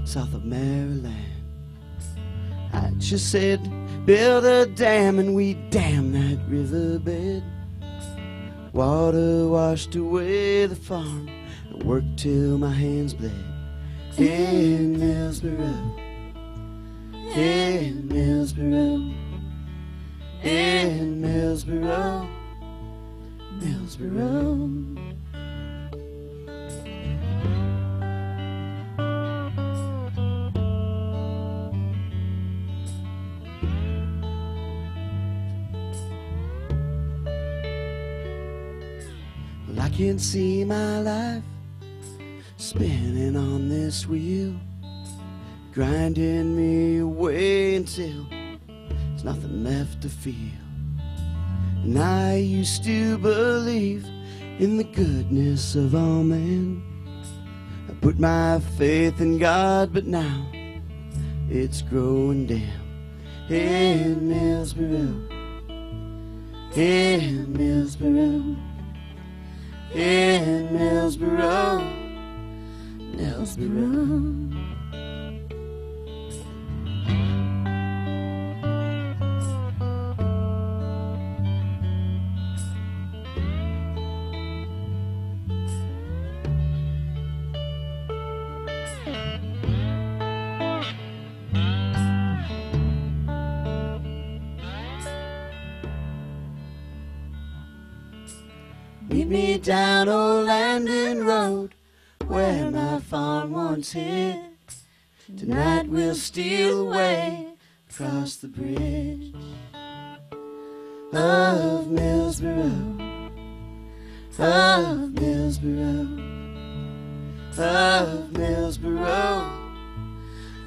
south of Maryland. I just said, build a dam and we dam that riverbed. Water washed away the farm. I worked till my hands bled. In Millsboro, in Millsboro, in Millsboro, Millsboro. Well, I can see my life spinning on this wheel, grinding me away until there's nothing left to feel. And I used to believe in the goodness of all men. I put my faith in God, but now it's growing dim. In Millsboro, in Millsboro, in Millsboro, Millsboro. Meet me down Old Landing Road, where my farm once hid. Tonight we'll steal away across the bridge of Millsboro, of Millsboro, of Millsboro,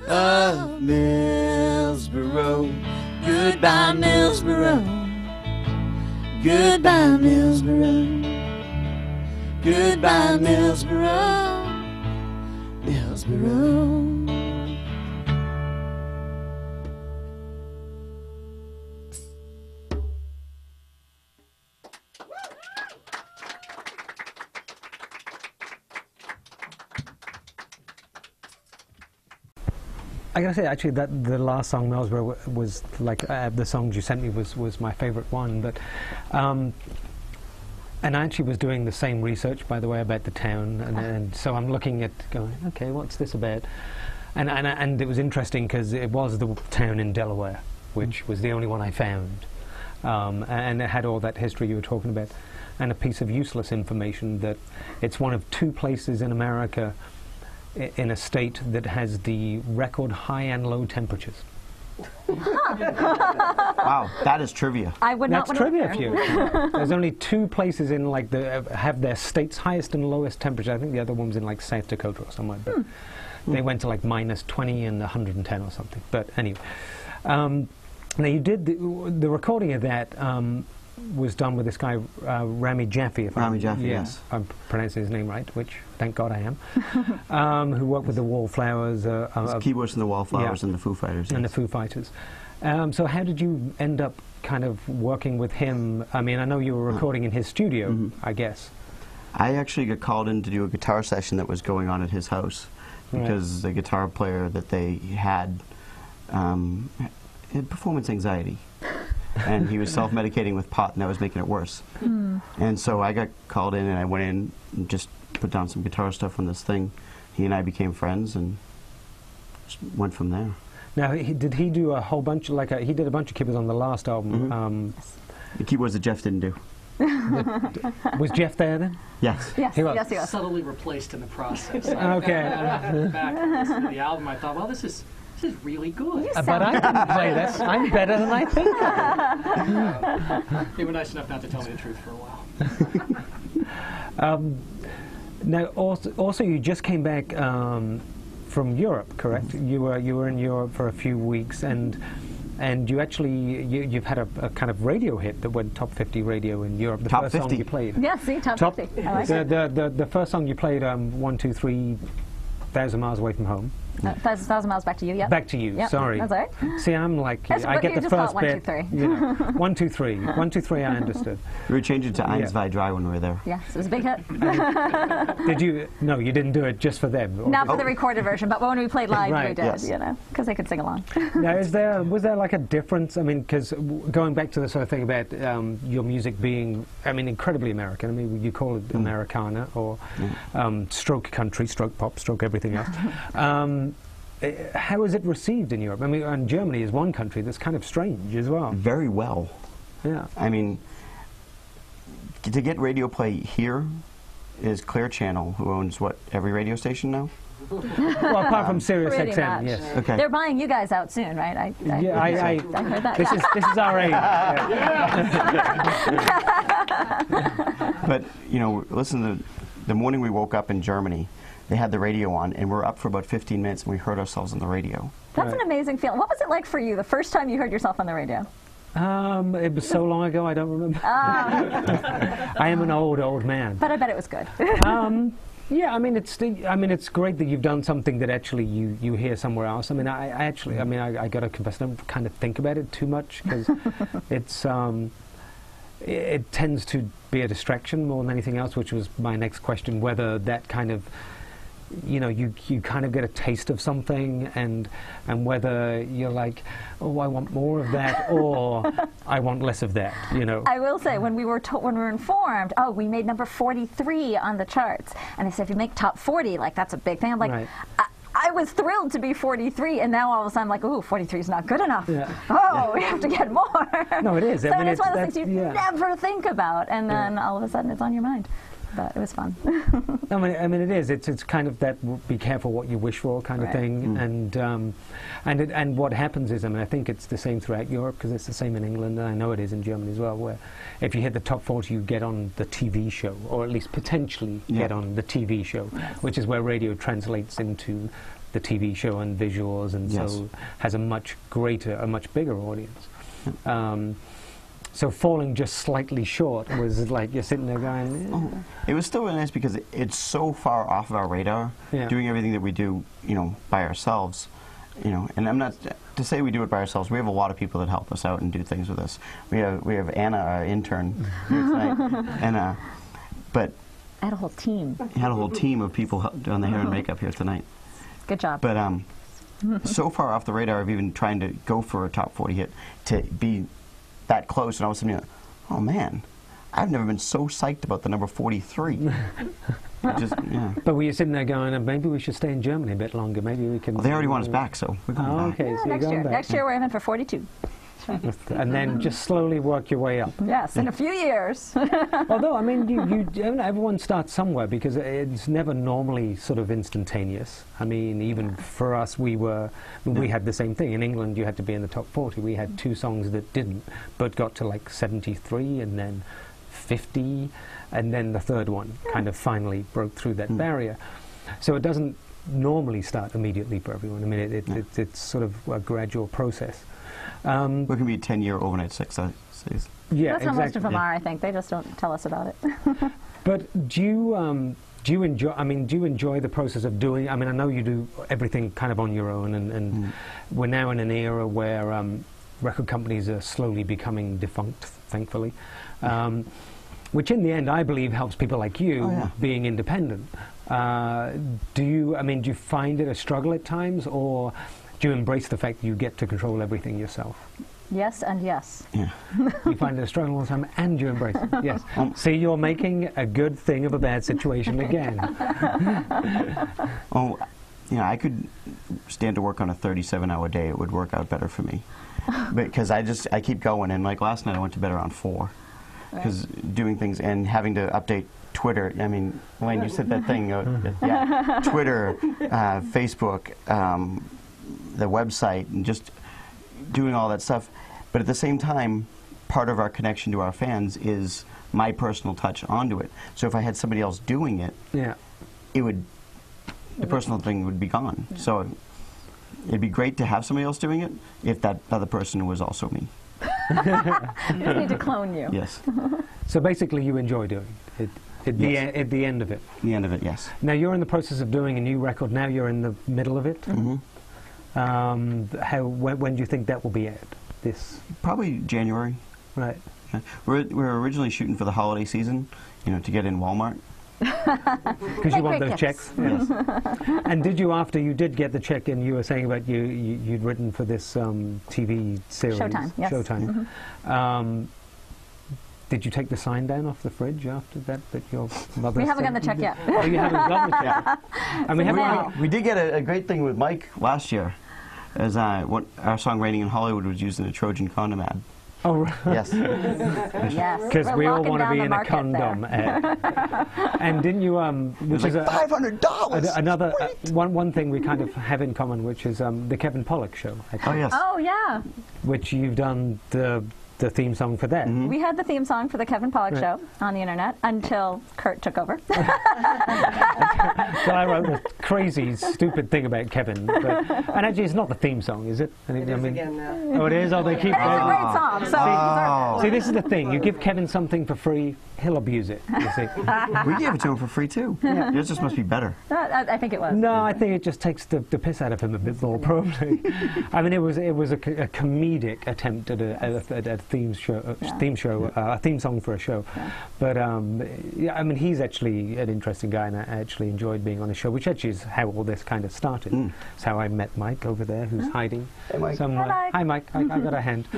of Millsboro. Goodbye, Millsboro. Goodbye, Millsboro. Goodbye, Millsboro, Millsboro. I gotta say, actually, that the last song, Millsboro, was like the songs you sent me was my favorite one. But and I actually was doing the same research, by the way, about the town, and so I'm looking at going, okay, what's this about? And it was interesting because it was the town in Delaware, which was the only one I found, and it had all that history you were talking about, and a piece of useless information that it's one of two places in America in a state that has the record high and low temperatures. Wow, that is trivia. I would not That's want to trivia live for there. you. There's only 2 places in like have their state's highest and lowest temperature. I think the other one's in like South Dakota or somewhere. But they went to like -20 and 110 or something. But anyway, now you did the recording of that. Was done with this guy Rami Jaffe. Rami Jaffe, yes. I'm pronouncing his name right, which thank God I am. Who worked with the Wallflowers, Keyboards and the Wallflowers and the Foo Fighters. and yes. the Foo Fighters. So how did you end up kind of working with him? I mean, I know you were recording in his studio, I guess. I actually got called in to do a guitar session that was going on at his house because the guitar player that they had performance anxiety. And he was self-medicating with pot, and that was making it worse. And so I got called in, and I went in and just put down some guitar stuff on this thing. He and I became friends, and just went from there. Now, did he do a whole bunch, he did a bunch of keyboards on the last album. The keyboards that Jeff didn't do. Was Jeff there then? Yes. Yes, He was. yes, he was. Subtly replaced in the process. Okay. After back and listened to the album, I thought, well, this is really good. But I didn't play this. I'm better than I think. They were nice enough not to tell me the truth for a while. Now, also, you just came back from Europe, correct? You were in Europe for a few weeks, and you actually you've had a kind of radio hit that went top 50 radio in Europe. The Top first 50. song you played. Yeah, see, top 50. I like it. The first song you played, 1, 2, 3, 1,000 Miles Away from Home. 1,000 miles back to you, yeah. Back to you. Yep, Sorry. that's all right. See, I'm like That's I what get you the just call first it, 1, 2, bit. 3. You know, 1, 2, 3. 1, 2, 3. I understood. We were changing to Eins, Zwei, Drei when we were there. Yes, it was a big hit. Did you? No, you didn't do it just for them. or- Not for the recorded version, but when we played live, we Right, did, yes. you know, because they could sing along. Now, was there like a difference? I mean, because going back to the sort of thing about your music being, I mean, incredibly American. I mean, you call it Americana or stroke country, stroke pop, stroke everything else. How is it received in Europe? I mean, and Germany is one country that's kind of strange as well. Very well. Yeah. I mean, to get radio play here is Clear Channel, who owns, what, every radio station now? Well, apart from Sirius Pretty XM, much. yes. Okay. They're buying you guys out soon, right? I heard that. This is our aim. Yeah. But, you know, listen to the morning we woke up in Germany, they had the radio on, and we're up for about 15 minutes, and we heard ourselves on the radio. That's an amazing feeling. What was it like for you the first time you heard yourself on the radio? It was so long ago, I don't remember. I am an old man. But I bet it was good. Yeah, I mean, it's great that you've done something that actually you hear somewhere else. I mean, I got to confess, I don't kind of think about it too much because it tends to be a distraction more than anything else, which was my next question, whether that kind of, you know, you kind of get a taste of something and whether you're like, oh, I want more of that or I want less of that, you know. I will say, when we were informed, oh, we made number 43 on the charts, and they said if you make top 40, like that's a big thing. I'm like, Right. I was thrilled to be 43, and now all of a sudden I'm like, ooh, 43 is not good enough. Yeah. Oh, we have to get more. No, it is. So I mean, it's one of those that's- things you yeah. never think about, and then all of a sudden it's on your mind. But it was fun. I mean, it is. It's kind of that be careful what you wish for kind of Right. thing, and what happens is, I mean, I think it's the same throughout Europe because it's the same in England, and I know it is in Germany as well. Where if you hit the top 40, you get on the TV show, or at least potentially get on the TV show, which is where radio translates into the TV show and visuals, and so has a much bigger audience. So falling just slightly short was like you're sitting there going, eh. It was still really nice because it's so far off of our radar, Yeah. doing everything that we do, you know, by ourselves, you know. And I'm not to say we do it by ourselves. We have a lot of people that help us out and do things with us. We have Anna, our intern, here tonight, and but I had a whole team. he had a whole team of people doing the hair and makeup here tonight. Good job. But so far off the radar of even trying to go for a top 40 hit to be that close, and all of a sudden you're like, oh man, I've never been so psyched about the number 43. Just, yeah. But were you sitting there going, maybe we should stay in Germany a bit longer? Maybe we can. Well, they already want us back, so we're going back. Okay, so you're Next going year. back. Next year we're aiming for 42. That's right. And then just slowly work your way up. Yes, in a few years. Although, I mean, everyone starts somewhere, because it's never normally sort of instantaneous. I mean, even for us, we had the same thing. In England, you had to be in the top 40. We had 2 songs that didn't, but got to like 73 and then 50, and then the third one kind of finally broke through that barrier. So it doesn't normally start immediately for everyone. I mean, it's sort of a gradual process. It can be a 10-year overnight success. Yeah, That's what most of them are, I think. They just don't tell us about it. But do you enjoy? I mean, do you enjoy the process of doing? I mean, I know you do everything kind of on your own, and we're now in an era where record companies are slowly becoming defunct, thankfully. Which in the end, I believe, helps people like you being independent. Do you find it a struggle at times, or do you embrace the fact that you get to control everything yourself? Yes and yes. Yeah. You find it a struggle all the time, and you embrace it. Yes. See, you're making a good thing of a bad situation again. Oh, you know, I could stand to work on a 37-hour day. It would work out better for me, because I keep going. And like last night, I went to bed around 4. Because doing things and having to update Twitter. I mean, Wayne, you said that thing. Yeah, Twitter, Facebook, the website, and just doing all that stuff. But at the same time, part of our connection to our fans is my personal touch onto it. So if I had somebody else doing it, the personal thing would be gone. So it'd be great to have somebody else doing it if that other person was also me. You just need to clone you. Yes. So basically, you enjoy doing it at the end of it. The end of it, yes. Now you're in the process of doing a new record. Now you're in the middle of it. When do you think that will be out? Probably January. Right. Yeah. We're originally shooting for the holiday season, you know, to get in Walmart. Because you want those checks. Yes. And did you, after you did get the check, and you were saying about you'd written for this TV series, Showtime, yes. Showtime. Did you take the sign down off the fridge after that your mother? We haven't gotten the check yet. Oh, you haven't gotten the check. I mean, we did get a great thing with Mike last year, as what our song "Raining in Hollywood" was used in a Trojan condom ad. Oh, right. Yes. Yes. Because we all want to be in a market condom ad. And didn't you, which is $500. Another one thing we kind of have in common, which is the Kevin Pollak show. Oh, yes. Oh, yeah. Which you've done the theme song for that. We had the theme song for the Kevin Pollak show on the internet until Curt took over. So I wrote a crazy, stupid thing about Kevin. And actually, it's not the theme song, is it? It is again now. Oh, it is? Oh, they keep... It's a great song. So See, this is the thing. You give Kevin something for free, he'll abuse it, you see. We gave it to him for free, too. Yeah. Yours just must be better. I think it was. No, I think it just takes the piss out of him a bit more, probably. I mean, it was a comedic attempt at a theme song for a show. Yeah. But, yeah, I mean, he's actually an interesting guy, and I actually enjoyed being on the show, which actually is how all this kind of started. It's how I met Mike over there, who's hiding somewhere. Hi, Mike. I got a hand.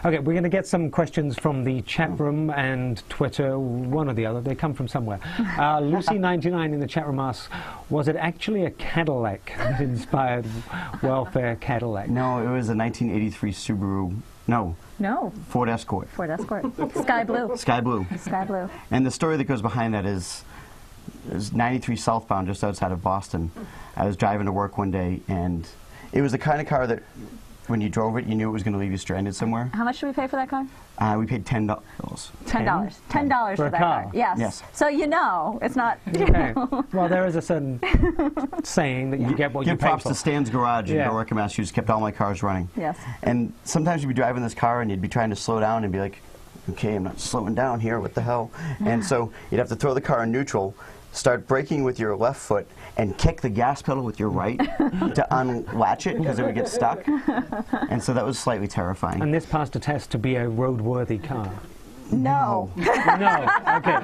Okay, we're going to get some questions from the chat room and Twitter, one or the other. They come from somewhere. Lucy99 in the chat room asks, was it actually a Cadillac that inspired Welfare Cadillac? No, it was a 1983 Subaru. No. Ford Escort. Ford Escort. Sky blue. Sky blue. Sky blue. And the story that goes behind that is 93 southbound, just outside of Boston. I was driving to work one day, and it was the kind of car that when you drove it, you knew it was going to leave you stranded somewhere. How much did we pay for that car? We paid $10. $10 for that car. Yes. So you know, it's not... Okay. Well, there is a certain saying that you get what you pay for. Give props to Stan's Garage in Billerica, Massachusetts. Kept all my cars running. Yes. And sometimes you'd be driving this car and you'd be trying to slow down and be like, okay, I'm not slowing down here, what the hell? And so you'd have to throw the car in neutral, start braking with your left foot, and kick the gas pedal with your right to unlatch it because it would get stuck. And so that was slightly terrifying. And this passed a test to be a roadworthy car. No. No. Okay.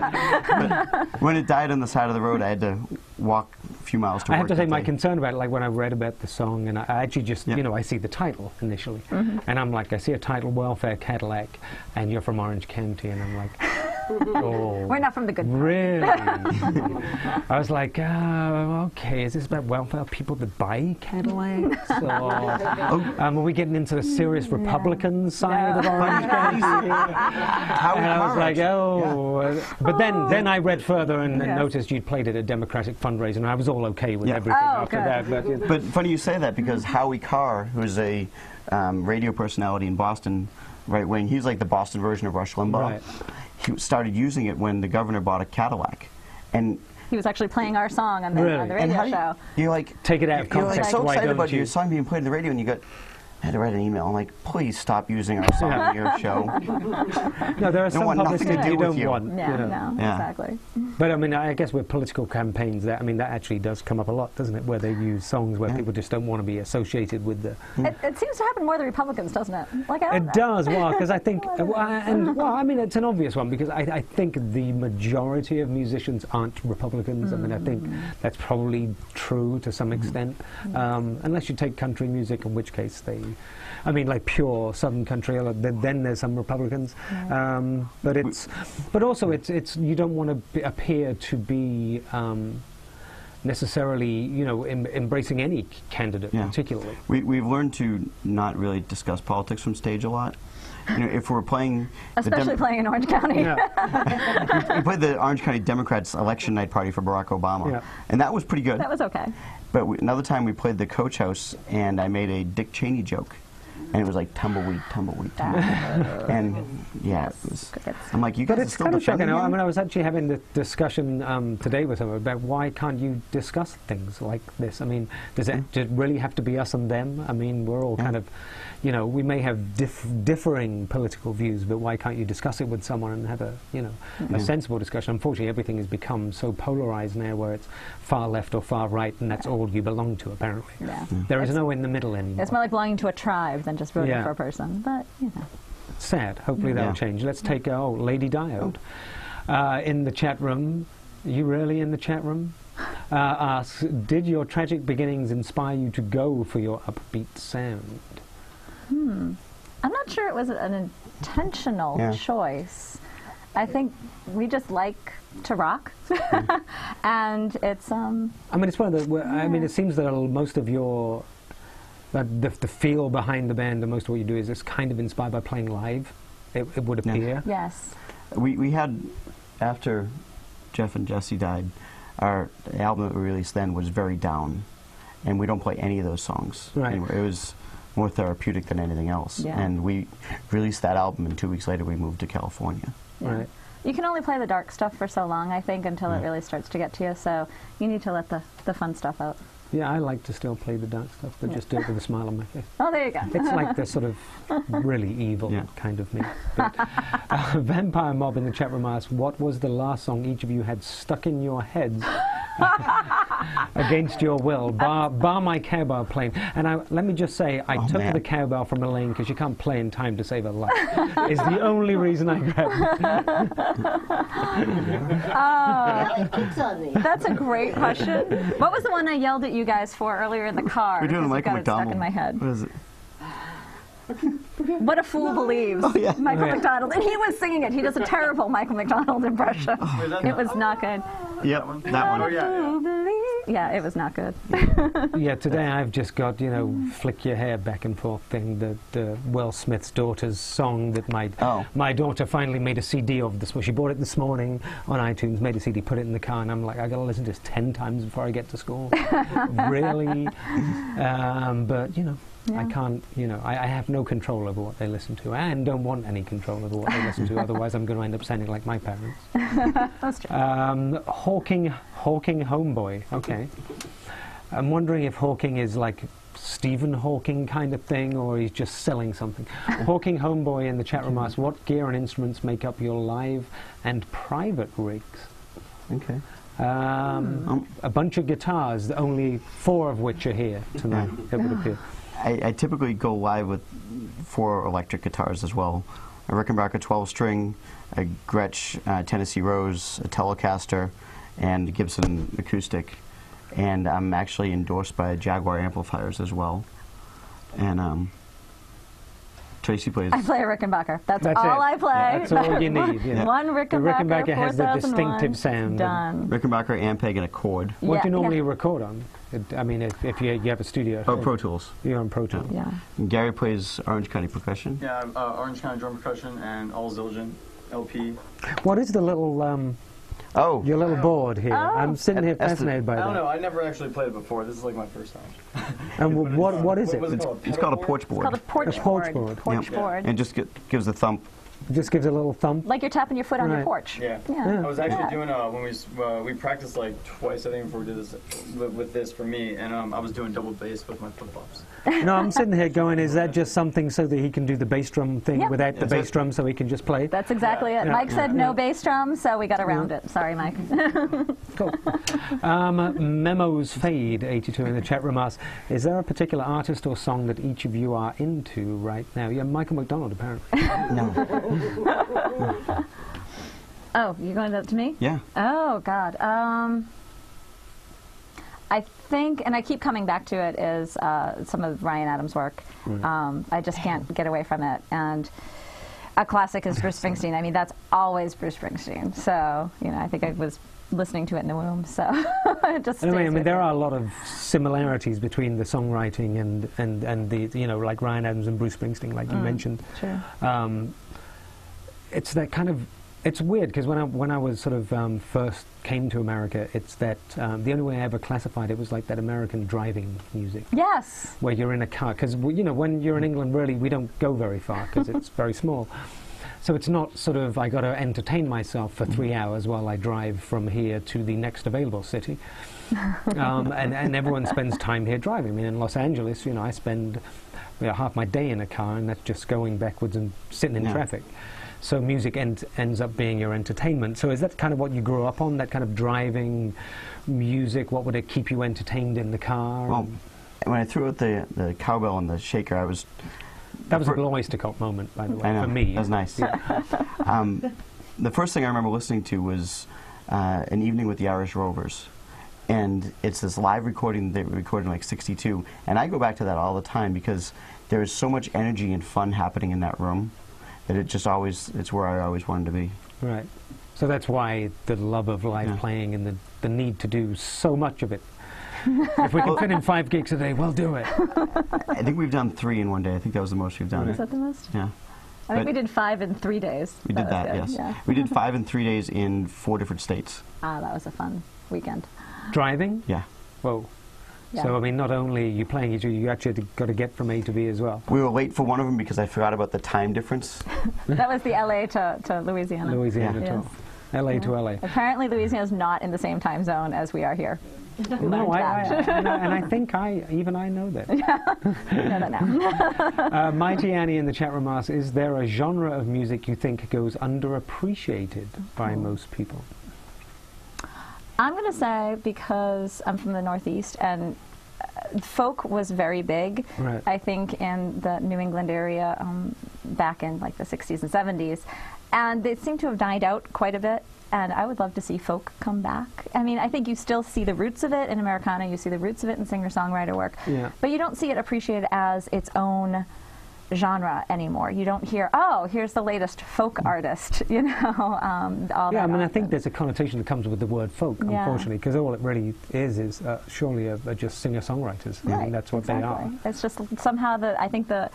But when it died on the side of the road, I had to walk a few miles to work. I have to say, my concern about it, like when I read about the song, and I actually just, you know, I see the title initially, and I'm like, I see a title, Welfare Cadillac, and you're from Orange County, and I'm like, Oh, We're not from the good part. really? I was like, okay, is this about welfare people that buy Cadillacs? Or are we getting into the serious Republican side of Orange County? And I was like, oh. But then I read further and noticed you'd played at a Democratic fundraiser, and I was all okay with everything after that. But funny you say that, because Howie Carr, who's a radio personality in Boston, right wing, he's like the Boston version of Rush Limbaugh. Right. He started using it when the governor bought a Cadillac, and He was actually playing our song on the radio show. You're like, take it out of context. You're like so why excited don't about you? your song being played on the radio, and you got. I had to write an email. I'm like, please stop using our song on your show. No, there are some want nothing publicity to do you with don't you. want. Yeah, you know. no, exactly. But I mean, I guess with political campaigns, that actually does come up a lot, doesn't it? Where they use songs where people just don't want to be associated with the. It seems to happen more to Republicans, doesn't it? Like It does, well, because I think, I mean, it's an obvious one, because I think the majority of musicians aren't Republicans. I mean, I think that's probably true to some extent, unless you take country music, in which case they. I mean, like pure Southern country. Then there's some Republicans, but also it's you don't want to appear to be necessarily, you know, embracing any candidate particularly. We've learned to not really discuss politics from stage a lot. You know, if we're playing, especially playing in Orange County. We played the Orange County Democrats election night party for Barack Obama, and that was pretty good. That was okay. But another time we played the Coach House, and I made a Dick Cheney joke. And it was like tumbleweed, tumbleweed, tumbleweed. And yeah, it was, I'm like, you guys. But it's kind of shocking. I mean, I was actually having the discussion today with someone about why can't you discuss things like this? I mean, does it really have to be us and them? I mean, we're all kind of, you know, we may have differing political views, but why can't you discuss it with someone and have a, you know, a sensible discussion? Unfortunately, everything has become so polarized now, where it's far left or far right, and that's all you belong to. Apparently, there is no in the middle anymore. It's more like belonging to a tribe than just voting for a person, but you know. Sad. Hopefully that'll change. Let's take Lady Diode in the chat room. You really in the chat room? Asks, did your tragic beginnings inspire you to go for your upbeat sound? I'm not sure it was an intentional choice. I think we just like to rock, and it's. I mean, it's one of the. I mean, it seems that most of your. The feel behind the band and most of what you do is kind of inspired by playing live, it would appear. Yes. We had, after Jeff and Jesse died, our album that we released then was very down, and we don't play any of those songs anymore. It was more therapeutic than anything else. And we released that album, and 2 weeks later we moved to California. Right. You can only play the dark stuff for so long, I think, until it really starts to get to you, so you need to let the fun stuff out. Yeah, I like to still play the dark stuff, but just do it with a smile on my face. Oh, there you go. It's like the sort of really evil kind of me. But, Vampire Mob in the chat room asks, what was the last song each of you had stuck in your heads against your will, bar my cowbell playing? And let me just say, I took the cowbell from Elaine because you can't play in time to save her life. Is the only reason I grabbed it. That's a great question. What was the one I yelled at you guys for earlier in the car? We're doing Michael got McDonald. It stuck in my head. What is it? What a Fool Believes. Michael McDonald. And he was singing it. He does a terrible Michael McDonald impression. It was not good. Yep, that one. Yeah, it was not good. Yeah, today I've just got, you know, flick your hair back and forth thing, the Will Smith's daughter's song that my daughter finally made a CD of this. She bought it this morning on iTunes, made a CD, put it in the car, and I'm like, I got to listen to this 10 times before I get to school. Really? But, you know, I can't, you know, I have no control over what they listen to, and don't want any control over what they listen to, otherwise I'm going to end up sounding like my parents. That's true. Hawking Homeboy, okay. I'm wondering if Hawking is like Stephen Hawking kind of thing, or he's just selling something. Hawking Homeboy in the chat room asks, what gear and instruments make up your live and private rigs? Okay. A bunch of guitars, only 4 of which are here tonight, it would appear. I typically go live with 4 electric guitars as well. A Rickenbacker 12-string, a Gretsch Tennessee Rose, a Telecaster, and a Gibson acoustic. And I'm actually endorsed by Jaguar amplifiers as well. And Tracy plays. I play a Rickenbacker. That's That's all it. I play. Yeah, that's all you need. Yeah. One The Rickenbacker, Rickenbacker has the 4001, distinctive sound. Done. Rickenbacker, Ampeg, and a chord. What do you Yeah, normally yeah. record on? I mean, if you have a studio. Oh, Pro Tools. You're on Pro Tools. Yeah. And Gary plays Orange County percussion. Yeah, Orange County drum percussion and all Zildjian LP. What is the little Oh, your little board here? Oh. I'm sitting here That's the- fascinated by I don't that. know. I never actually played it before. This is like my first time. And what is it? was it it's, called? it's called a Pedal porch It's called a board. porch A porch board. board. Porch Yep. board. And just gives a thump. Just gives a little thump. Like you're tapping your foot on your Right. porch. Yeah. Yeah. I was actually Yeah. doing when we practiced like twice I think before we did this with this for me, and I was doing double bass with my flip flops. No, I'm sitting here going, is that just something so that he can do the bass drum thing Yep. without the That's bass it. drum so he can just play? That's exactly it. Yeah. Mike said no bass drum, so we got around it. Sorry, Mike. Cool. Memos Fade 82 in the chat room asks, is there a particular artist or song that each of you are into right now? Yeah, Michael McDonald apparently. No. Oh, you're going to me? Yeah. Oh, God. I think, and I keep coming back to it, is some of Ryan Adams' work. I just can't get away from it. And a classic is Bruce Springsteen. I mean, that's always Bruce Springsteen. So, you know, I think I was listening to it in the womb. So it just stays I mean, with there me. are a lot of similarities between the songwriting and the, you know, like Ryan Adams and Bruce Springsteen, like you mentioned. True. It's that kind of, it's weird because when I was sort of first came to America, it's that the only way I ever classified it was like that American driving music, Yes. where you're in a car. Because you know, when you're in England, really we don't go very far because it's very small. So it's not sort of I got to entertain myself for 3 hours while I drive from here to the next available city, and everyone spends time here driving. I mean, in Los Angeles, you know, I spend half my day in a car, and that's just going backwards and sitting in traffic. So music ends up being your entertainment. So is that kind of what you grew up on, that kind of driving music? What would it keep you entertained in the car? Well, when I threw out the cowbell and the shaker, I was... That was a little oyster cult moment, by the way, I know, for me. that was nice. The first thing I remember listening to was An Evening with the Irish Rovers. And it's this live recording they recorded in like '62. And I go back to that all the time because there is so much energy and fun happening in that room that it just always, it's where I always wanted to be. Right. So that's why the love of live playing and the need to do so much of it. If we can fit in 5 gigs a day, we'll do it. I think we've done 3 in one day. I think that was the most we've done. Is that the most? Yeah. I think But- we did 5 in 3 days. We did was that, good, yes. Yeah. We did 5 in 3 days in 4 different states. Ah, that was a fun weekend. Driving? Yeah. Whoa. Yeah. So, I mean, not only you playing it, you actually got to get from A to B as well. We were late for one of them because I forgot about the time difference. That was the LA to Louisiana. Louisiana Yeah. to LA to LA. Apparently, Louisiana is not in the same time zone as we are here. No, that. and I think even I know that. You know that now. Mighty Annie in the chat room asks, is there a genre of music you think goes underappreciated by most people? I'm going to say, because I'm from the Northeast and folk was very big, Right. I think, in the New England area back in like the 60s and 70s. And they seem to have died out quite a bit. And I would love to see folk come back. I mean, I think you still see the roots of it in Americana. You see the roots of it in singer-songwriter work. Yeah. But you don't see it appreciated as its own genre anymore. You don't hear, oh, here's the latest folk artist, you know, all Yeah, that I mean, I think often. there's a connotation that comes with the word folk, Yeah. unfortunately, because all it really is surely just singer-songwriters. I Right, mean, that's what they are. exactly. It's just somehow I think the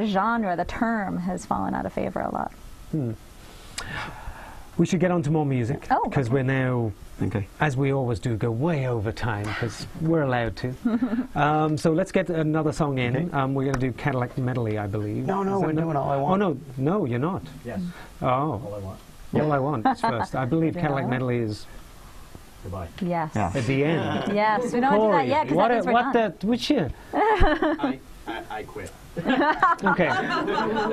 genre, the term, has fallen out of favor a lot. We should get on to more music, Oh, because okay. we're now, Okay. as we always do, go way over time, because we're allowed to. So let's get another song in. Okay. We're going to do Cadillac Medley, I believe. No, Is we're that doing All I Want. Oh, no, you're not. Yes. Oh, All I want. All I Want is first. I believe Yeah. Cadillac Medley is Goodbye. Yes. Yeah. at the end. Yes, we don't want to do that yet, because that means we're done. Which year? I quit. Okay.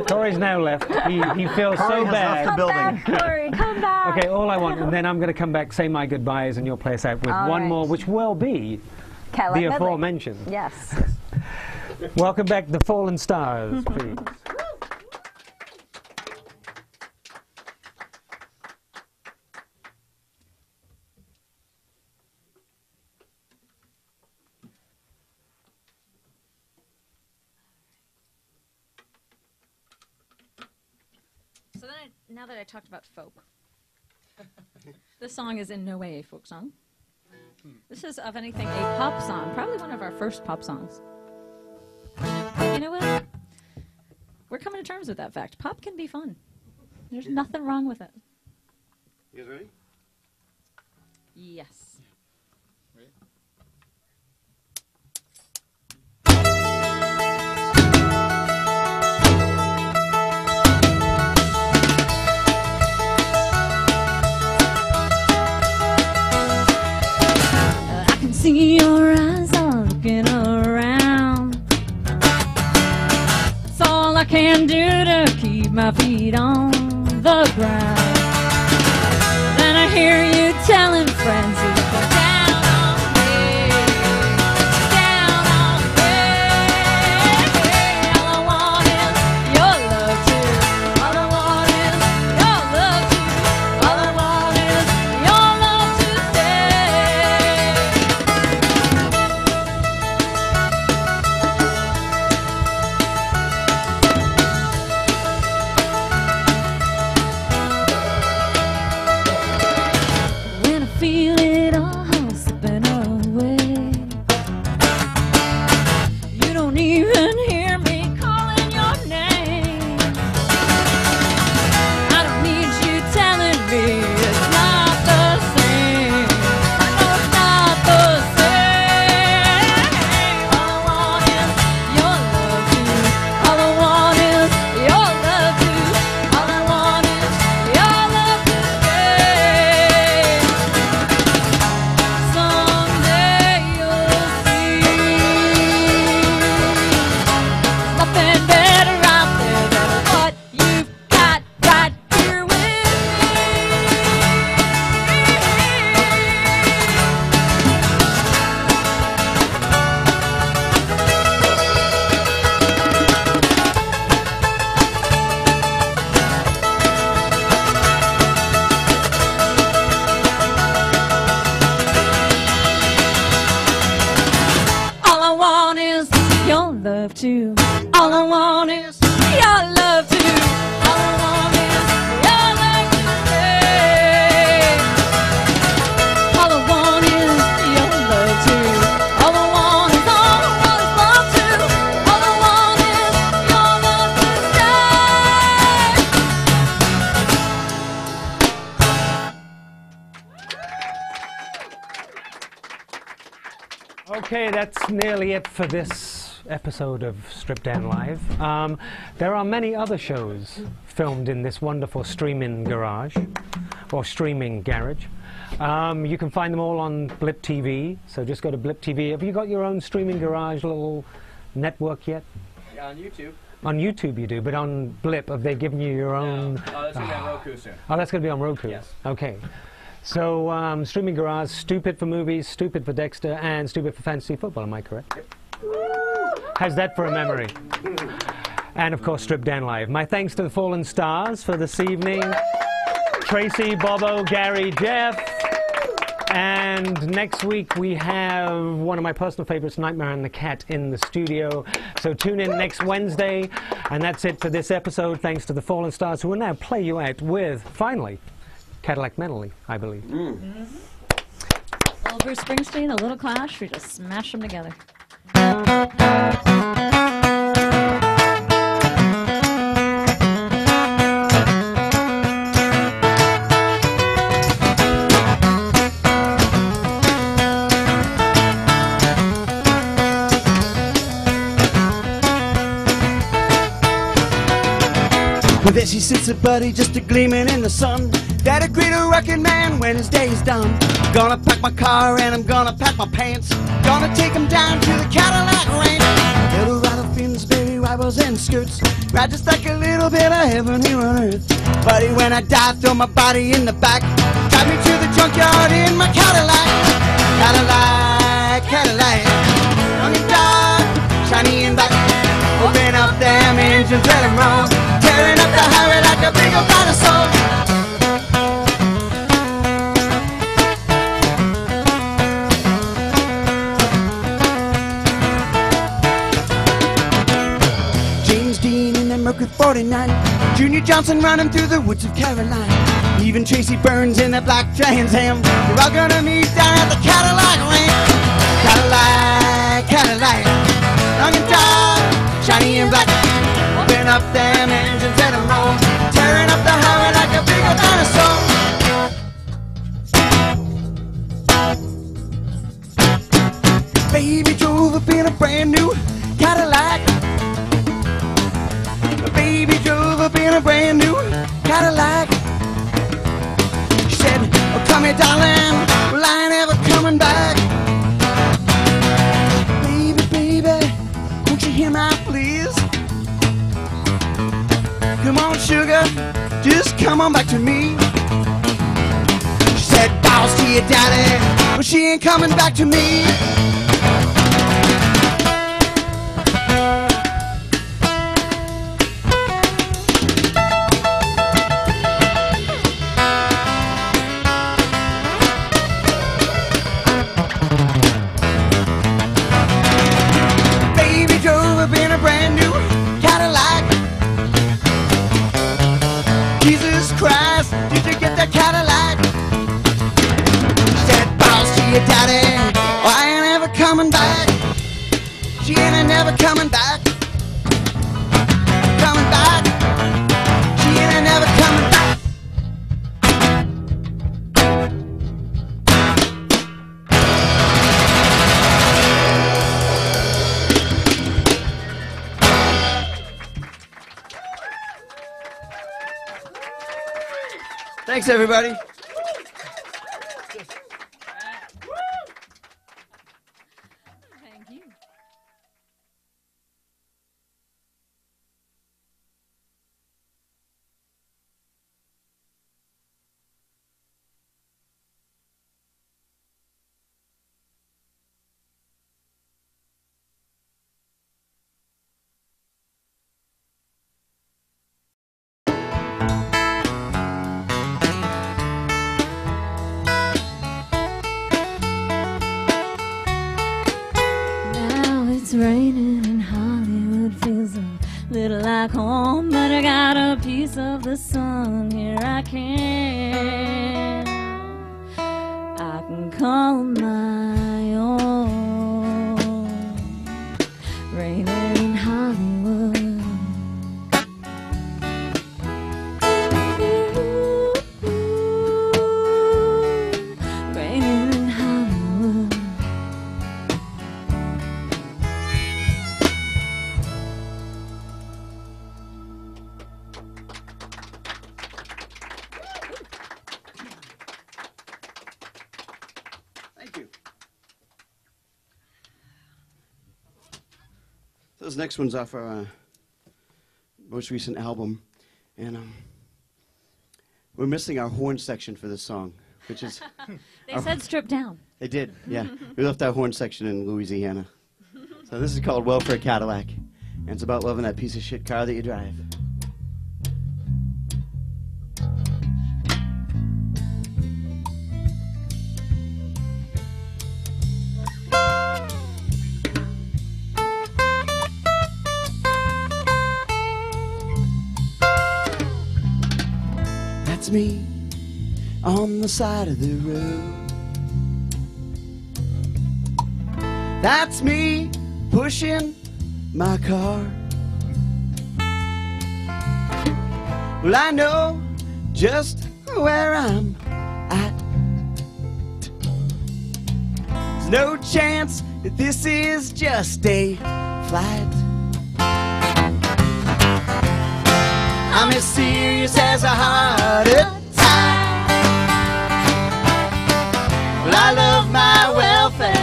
Corey's now left. He feels Corey so has bad. left the building. Come back, Corey, come back. Okay, All I Want, and then I'm going to come back, say my goodbyes, and you'll play us out with All one right. more, which will be Cadillac the Medley. aforementioned. Yes. Welcome back, The Fallen Stars, please. Now that I talked about folk, this song is in no way a folk song. This is, of anything, a pop song. Probably one of our first pop songs. You know what? We're coming to terms with that fact. Pop can be fun. There's nothing wrong with it. You guys ready? Yes. Ready? I can see your eyes are looking around. It's all I can do to keep my feet on the ground. Then I hear you telling friends you look down on me, down on me. All I want is your love too. All I want is your love too. All I want is your love to stay. When I feel it all slipping away, you don't even hear me calling your name. I don't need you telling me it's not the same. I know it's not the same. All I want is your love too. All I want is your love too. All I want is your love to stay. Someday you'll see nothing better out there than what you've got right here with me. All I want is your love too. All I want is your love too. All I want is your love to stay. All I want is your love too. All I want is love too. All I want is your love to stay. Okay, that's nearly it for this episode of Strip Down Live. There are many other shows filmed in this wonderful streaming garage, or streaming garage. You can find them all on Blip TV, so just go to Blip TV. Have you got your own streaming garage little network yet? Yeah, on YouTube. On YouTube you do, but on Blip, have they given you your own? Oh, that's gonna be on Roku soon. Oh, that's going to be on Roku? Yes. Okay. So, Streaming Garage, Stupid for Movies, Stupid for Dexter, and Stupid for Fantasy Football, am I correct? Yep. How's that for a memory? And, of course, Strip Down Live. My thanks to the Fallen Stars for this evening. Tracy, Bobo, Gary, Jeff. And next week we have one of my personal favorites, Nightmare and the Cat, in the studio. So tune in next Wednesday. And that's it for this episode. Thanks to the Fallen Stars, who will now play you out with, finally, Cadillac Mentally, I believe. A little Bruce Springsteen, a little Clash, we just smash them together. Well, there she sits, a buddy, just a gleaming in the sun. That'll greet a rockin' man when his day's done. Gonna pack my car and I'm gonna pack my pants. Gonna take him down to the Cadillac ranch. Little rider fins, baby rivals and skirts. Ride just like a little bit of heaven here on earth. Buddy, when I die, throw my body in the back. Drive me to the junkyard in my Cadillac. Cadillac, Cadillac. Young and dark, shiny and black. Open up them engines, let them roll. Tearing up the highway like a big old dinosaur. James Dean in the Mercury 49. Junior Johnson running through the woods of Carolina. Even Tracy Burns in that black Trans Am. You're all gonna meet down at the Cadillac Ranch. Cadillac, Cadillac, long and tall, shiny and black. Open up them engines and them roll, tearing up the highway like a big old dinosaur. Baby drove up in a brand new Cadillac. Baby drove up in a brand new Cadillac. She said, oh, come here, darling, well, I ain't ever coming back. Baby, baby, won't you hear my pleas? Come on, sugar, just come on back to me. She said, bows to your daddy, well, she ain't coming back to me. Daddy, oh, I ain't ever coming back. She ain't never coming back. Coming back. She ain't never coming back. Thanks, everybody. Thank you. It's raining and Hollywood feels a little like home, but I got a piece of the sun here I can call my own. Raining in Hollywood. Raining in Hollywood. Thank you. Those next ones off our most recent album, and we're missing our horn section for this song, which is They said strip down. they did, yeah. We left our horn section in Louisiana. So this is called Welfare Cadillac, and it's about loving that piece of shit car that you drive. That's me on the side of the road. That's me pushing my car. Well, I know just where I'm at. There's no chance that this is just a flight. I'm as serious as a heart attack. Well, I love my welfare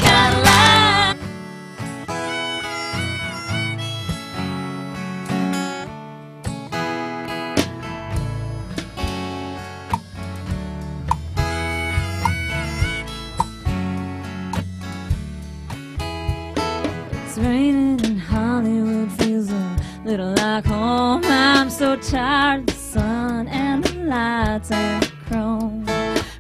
Cadillac. It's raining in Hollywood, feels a little like home. I'm so tired of the sun and the lights and the chrome.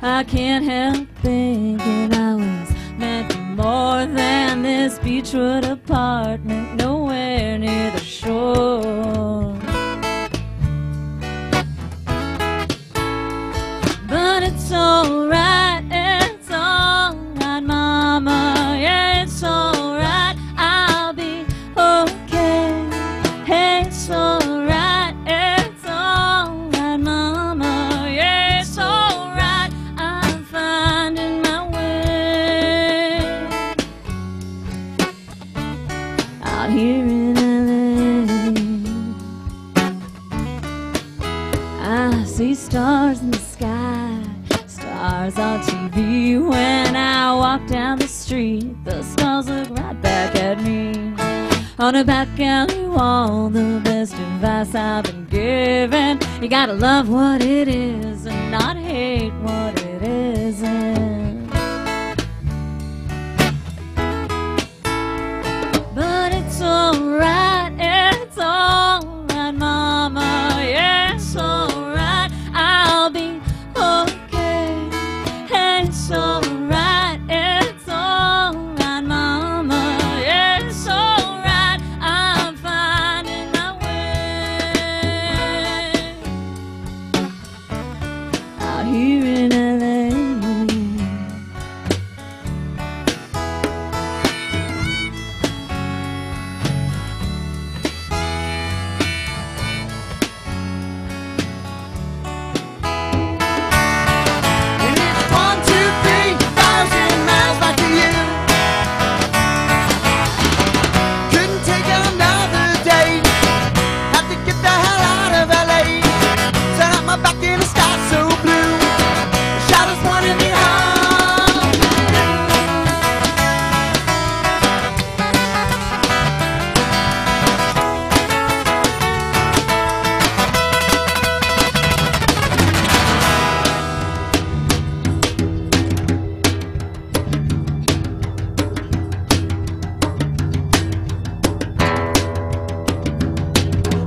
I can't help thinking I was meant for more than this beachwood apartment nowhere near the shore. I see stars in the sky, stars on TV. When I walk down the street, the stars look right back at me. On a back alley wall, the best advice I've been given: you gotta love what it is and not hate what it isn't. But it's alright, mama, yeah, it's alright, I'll be okay. It's alright, mama, yeah, it's alright, I'm finding my way. Out here in LA,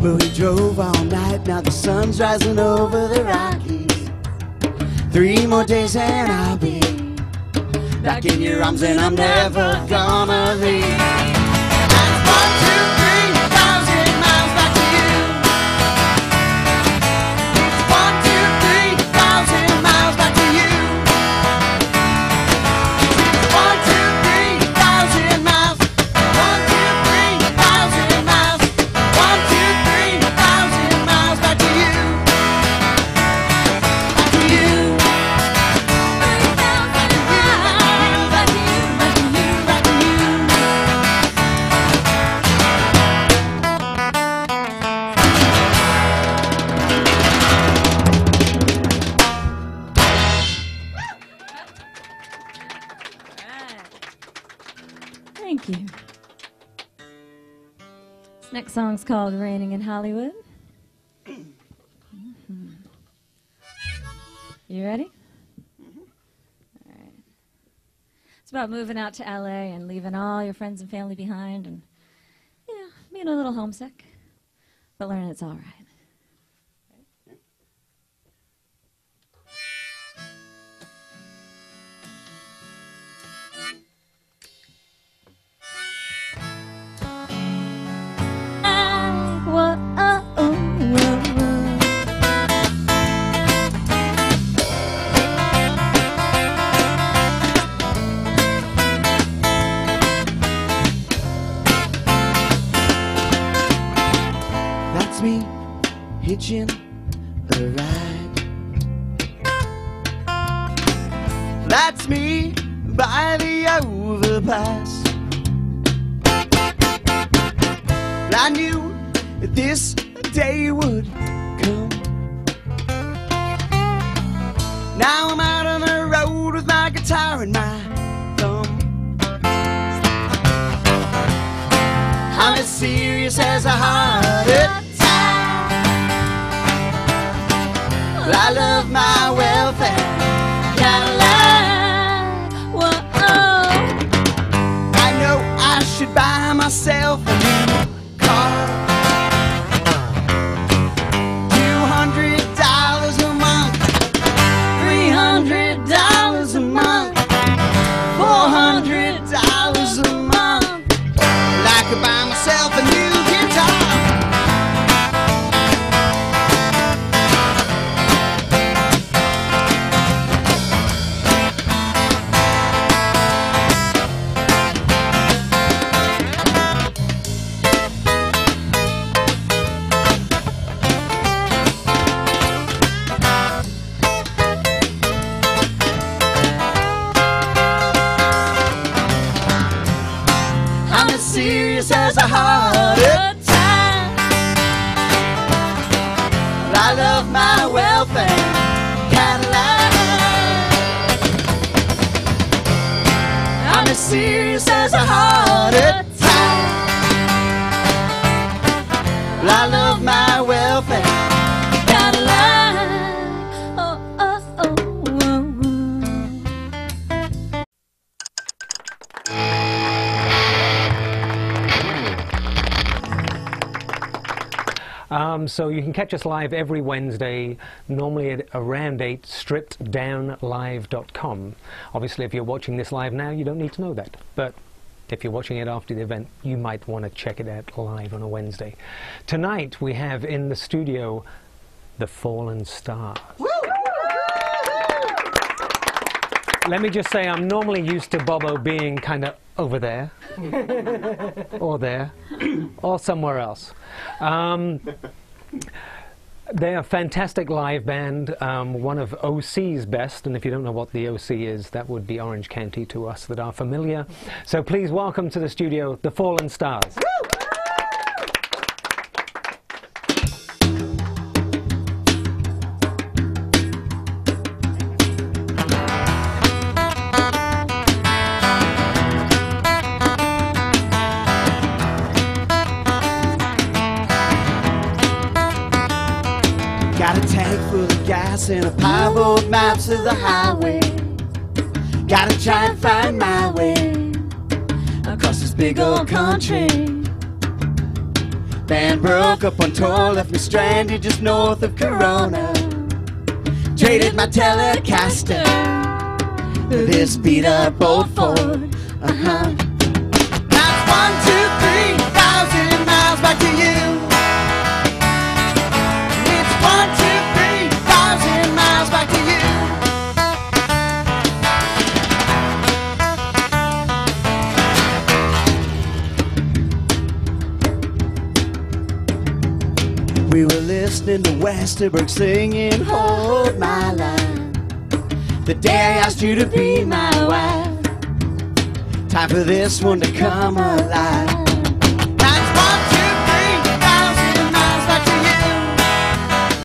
Well, we drove all night, now the sun's rising over the Rockies. 3 more days and I'll be back in your arms, and I'm never gonna leave. That's 1,000 miles back to you. It's 1,000 miles back to you. It's 1,000 miles. 1,000 miles. 1,000 miles back to you. Back to you. thank you. This next song's called Raining in Hollywood. You ready? All right. It's about moving out to LA and leaving all your friends and family behind and, you know, being a little homesick, but learning it's all right. That's me hitching a ride. That's me by the overpass. I knew that this day would come. Now I'm out on the road with my guitar and my thumb. I'm as serious as a heart attack. Well, I love my welfare Cadillac. Whoa. I know I should buy myself a new car. $200 a month, $300 a month, $400 a month. Well, I could buy myself a new guitar. I'm as serious as a heart attack. Well, I love my my welfare Cadillac. I'm as serious as a heart attack. Well, I love my welfare Cadillac. Oh, oh, oh, So you can catch us live every Wednesday, normally at around 8, strippeddownlive.com. Obviously, if you're watching this live now, you don't need to know that. But if you're watching it after the event, you might want to check it out live on a Wednesday. Tonight, we have in the studio the Fallen Stars. Let me just say, I'm normally used to Bobo being kind of over there, or there, or somewhere else. They're a fantastic live band, one of OC's best, and if you don't know what the OC is, that would be Orange County to us that are familiar. So please welcome to the studio, the Fallen Stars. Got a tank full of gas and a pile of maps of the highway. Gotta try and find my way across this big old country. Band broke up on tour, left me stranded just north of Corona. Traded my Telecaster for this beat up old Ford. Now it's 1, 2, 3,000 miles back to you. 1, 2, 3,000 miles back to you. We were listening to Westerberg singing Hold My Line the day I asked you to be my wife. Time for this one to come alive.